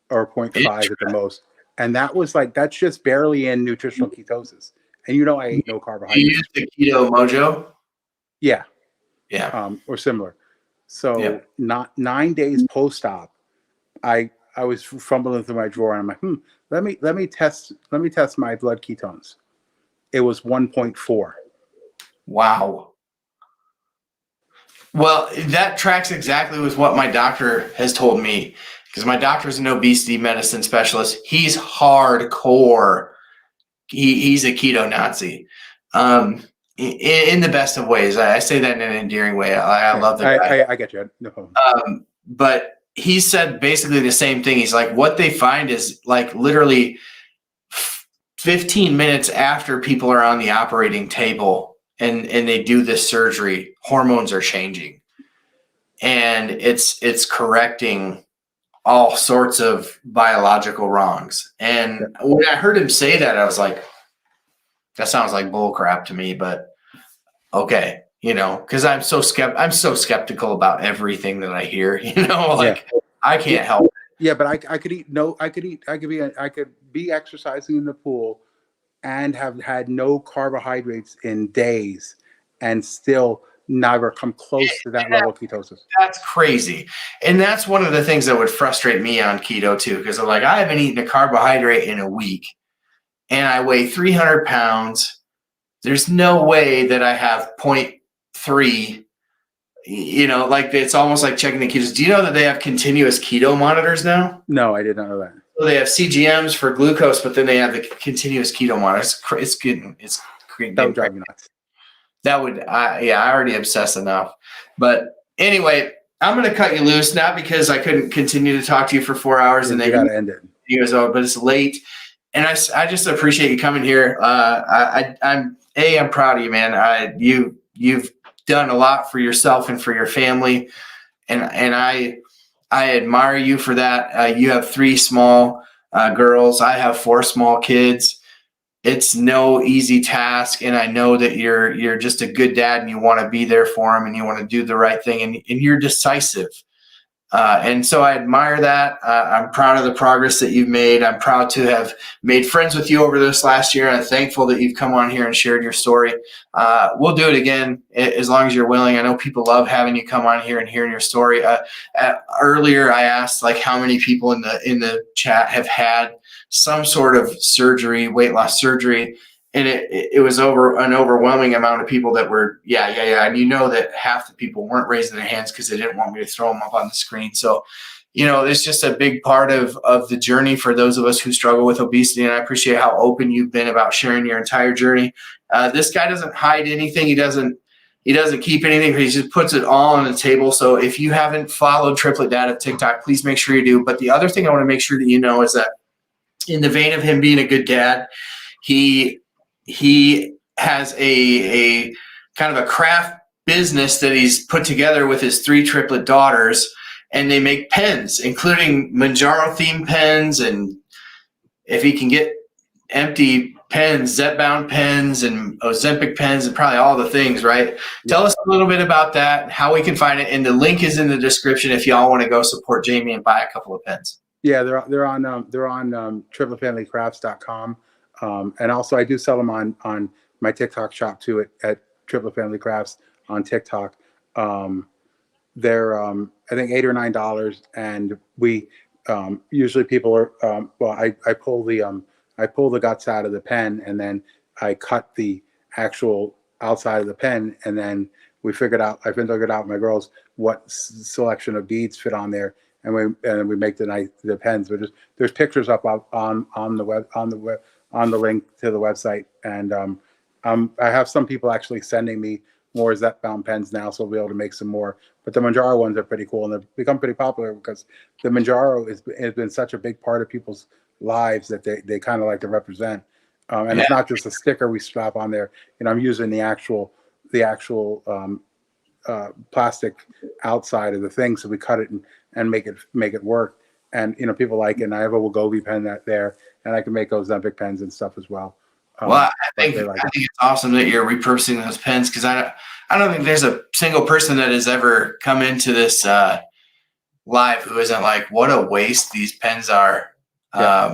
0.5 at the most. And that's just barely in nutritional ketosis. And I ate no carbohydrates. You used the Keto Mojo? Yeah. Yeah. Or similar. So not 9 days post-op, I was fumbling through my drawer and I'm like, let me test my blood ketones. It was 1.4. Wow. Well, that tracks exactly with what my doctor has told me, because my doctor is an obesity medicine specialist. He's hardcore. He's a keto Nazi, in the best of ways. I say that in an endearing way. I love the guy. I get you. No problem. But he said basically the same thing. He's like, what they find is, like, literally 15 minutes after people are on the operating table and they do this surgery, hormones are changing, and it's correcting all sorts of biological wrongs. And when I heard him say that, I was like, that sounds like bull crap to me, but okay, because I'm so skeptical about everything that I hear, I can't help it. Yeah, but I could be exercising in the pool and have had no carbohydrates in days and still never come close to that level of ketosis. That's crazy. And that's one of the things that would frustrate me on keto too, because I'm like, I haven't eaten a carbohydrate in a week and I weigh 300 pounds. There's no way that I have 0.3 you know, like it's almost like checking the ketos. Do you know that they have continuous keto monitors now? No, I did not know that. So they have CGMs for glucose, but then they have the continuous keto monitors. It's getting That would drive me nuts. That would, I already obsess enough. But anyway, I'm going to cut you loose, not because I couldn't continue to talk to you for 4 hours and then you got to end it. You guys, but it's late. And I just appreciate you coming here. I'm proud of you, man. You've done a lot for yourself and for your family. And I admire you for that. You have 3 small girls. I have 4 small kids. It's no easy task, and I know that you're just a good dad, and you want to be there for them, and you want to do the right thing, and you're decisive. And so I admire that. I'm proud of the progress that you've made. I'm proud to have made friends with you over this last year. I'm thankful that you've come on here and shared your story. We'll do it again as long as you're willing. I know people love having you come on here and hearing your story. Earlier, I asked like how many people in the chat have had some sort of surgery, weight loss surgery. And it was over an overwhelming amount of people that were, yeah. And you know that half the people weren't raising their hands because they didn't want me to throw them up on the screen. So, you know, it's just a big part of the journey for those of us who struggle with obesity. And I appreciate how open you've been about sharing your entire journey. This guy doesn't hide anything. He doesn't keep anything. He just puts it all on the table. So if you haven't followed Triplet Dad at TikTok, please make sure you do. But the other thing I want to make sure that you know is that in the vein of him being a good dad, he has a kind of a craft business that he's put together with his 3 triplet daughters, and they make pens, including Manjaro themed pens. And if he can get empty pens, Zepbound pens and Ozempic pens and probably all the things, right? Yeah. Tell us a little bit about that, how we can find it. And the link is in the description if y'all want to go support Jamie and buy a couple of pens. Yeah, they're on tripletfamilycrafts.com. And also I do sell them on my TikTok shop too at Triplet Family Crafts on TikTok. They're I think $8 or $9, and we usually people are I pull the guts out of the pen, and then I cut the actual outside of the pen, and then I figured out with my girls what selection of beads fit on there. And we make the pens. But there's pictures up on the link to the website, and I have some people actually sending me more Zepbound pens now, so we'll be able to make some more. But the Manjaro ones are pretty cool, and they've become pretty popular because the Manjaro has been such a big part of people's lives that they kind of like to represent. And It's not just a sticker we slap on there. You know, I'm using the actual plastic outside of the thing, so we cut it and make it work. And you know, people like it. And I have a Wegovy pen there, and I can make those Ozempic pens and stuff as well. Well, I think it's awesome that you're repurposing those pens, because I don't think there's a single person that has ever come into this live who isn't like, what a waste these pens are. Yeah.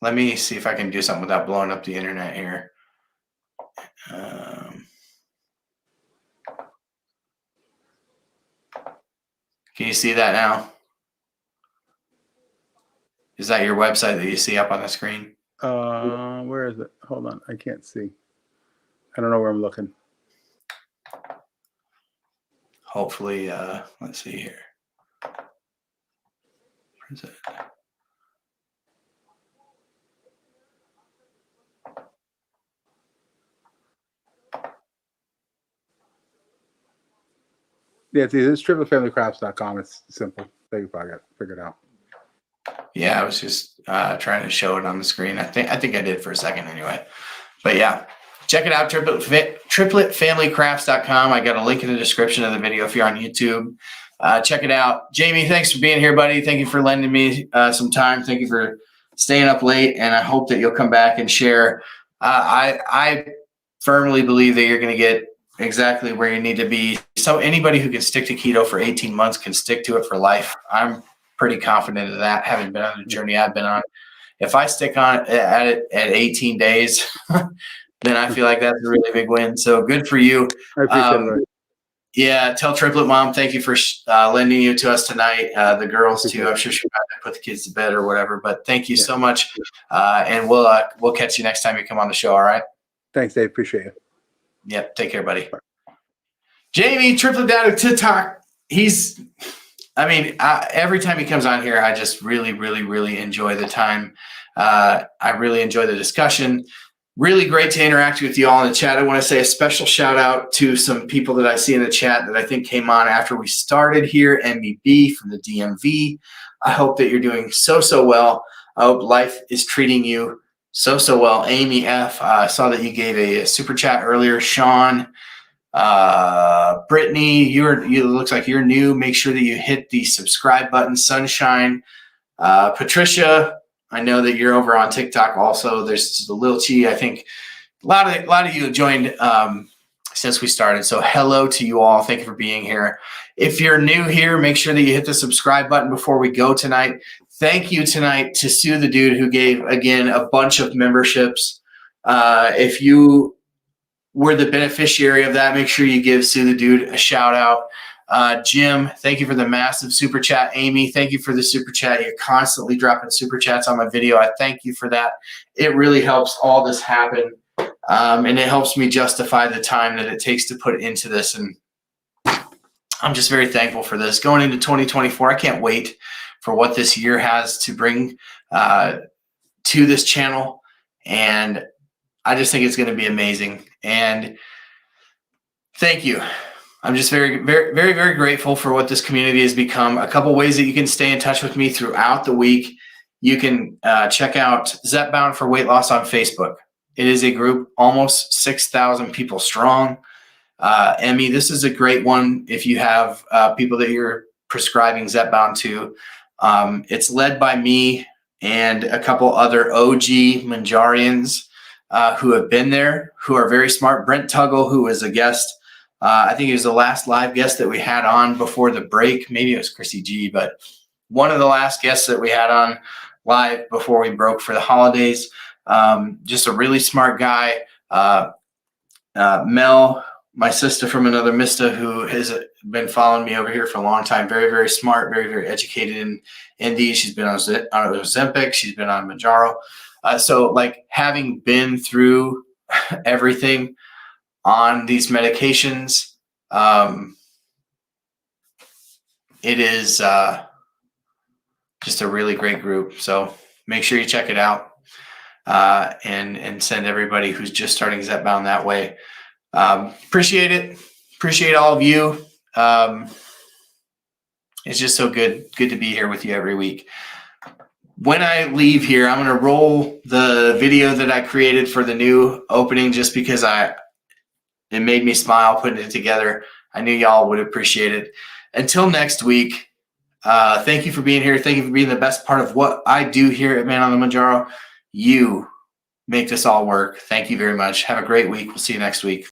Let me see if I can do something without blowing up the internet here. Can you see that now? Is that your website that you see up on the screen? Where is it? Hold on. I can't see. I don't know where I'm looking. Hopefully, let's see here. Where's it? Yeah, it's tripletfamilycrafts.com. It's simple. You probably got it figured out. Yeah, I was just trying to show it on the screen. I think I did for a second anyway. But yeah, check it out, tripletfamilycrafts.com. I got a link in the description of the video if you're on YouTube. Check it out. Jamie, thanks for being here, buddy. Thank you for lending me some time. Thank you for staying up late, and I hope that you'll come back and share. I firmly believe that you're going to get exactly where you need to be. So anybody who can stick to keto for 18 months can stick to it for life. I'm pretty confident of that, having been on the journey I've been on. If I stick on at it at 18 days, then I feel like that's a really big win. So good for you. I appreciate it. Yeah, tell Triplet Mom thank you for lending you to us tonight. The girls too. I'm sure she might have put the kids to bed or whatever. But thank you so much, and we'll catch you next time you come on the show. All right. Thanks, Dave. Appreciate it. Yep. Take care, buddy. Bye. Jamie, Triplet Dad of TikTok. Every time he comes on here, I just really, really, really enjoy the time. I really enjoy the discussion. Really great to interact with you all in the chat. I want to say a special shout out to some people that I see in the chat that I think came on after we started here. MBB from the DMV. I hope that you're doing so well. I hope life is treating you so well. Amy F. I saw that you gave a super chat earlier. Sean, Brittany, you looks like you're new. Make sure that you hit the subscribe button. Sunshine, Patricia, I know that you're over on TikTok also. There's the Lil Chi. I think a lot of you have joined since we started. So hello to you all. Thank you for being here. If you're new here, make sure that you hit the subscribe button before we go tonight. Thank you tonight to Sue the Dude, who gave, again, a bunch of memberships. If you were the beneficiary of that, make sure you give Sue the Dude a shout out. Jim, thank you for the massive super chat. Amy, thank you for the super chat. You're constantly dropping super chats on my video. I thank you for that. It really helps all this happen. And it helps me justify the time that it takes to put into this. And I'm just very thankful for this. Going into 2024, I can't wait for what this year has to bring to this channel. And I just think it's going to be amazing. And thank you. I'm just very grateful for what this community has become. A couple ways that you can stay in touch with me throughout the week. You can check out Zepbound for Weight Loss on Facebook. It is a group almost 6,000 people strong. Emmy, this is a great one if you have people that you're prescribing Zepbound to. It's led by me and a couple other OG Manjarians who have been there, who are very smart. Brent Tuggle, who was a guest, I think he was the last live guest that we had on before the break. Maybe it was Chrissy G, but one of the last guests that we had on live before we broke for the holidays. Just a really smart guy. Mel, my sister from another Mista, who has been following me over here for a long time. Very smart, very educated in these. She's been on Ozempic. She's been on Mounjaro. So like having been through everything on these medications, it is just a really great group. So make sure you check it out and send everybody who's just starting Zepbound that way. Appreciate it. Appreciate all of you. It's just so good to be here with you every week. When I leave here, I'm going to roll the video that I created for the new opening just because it made me smile putting it together. I knew y'all would appreciate it. Until next week, thank you for being here. Thank you for being the best part of what I do here at Man on the Mounjaro. You make this all work. Thank you very much. Have a great week. We'll see you next week.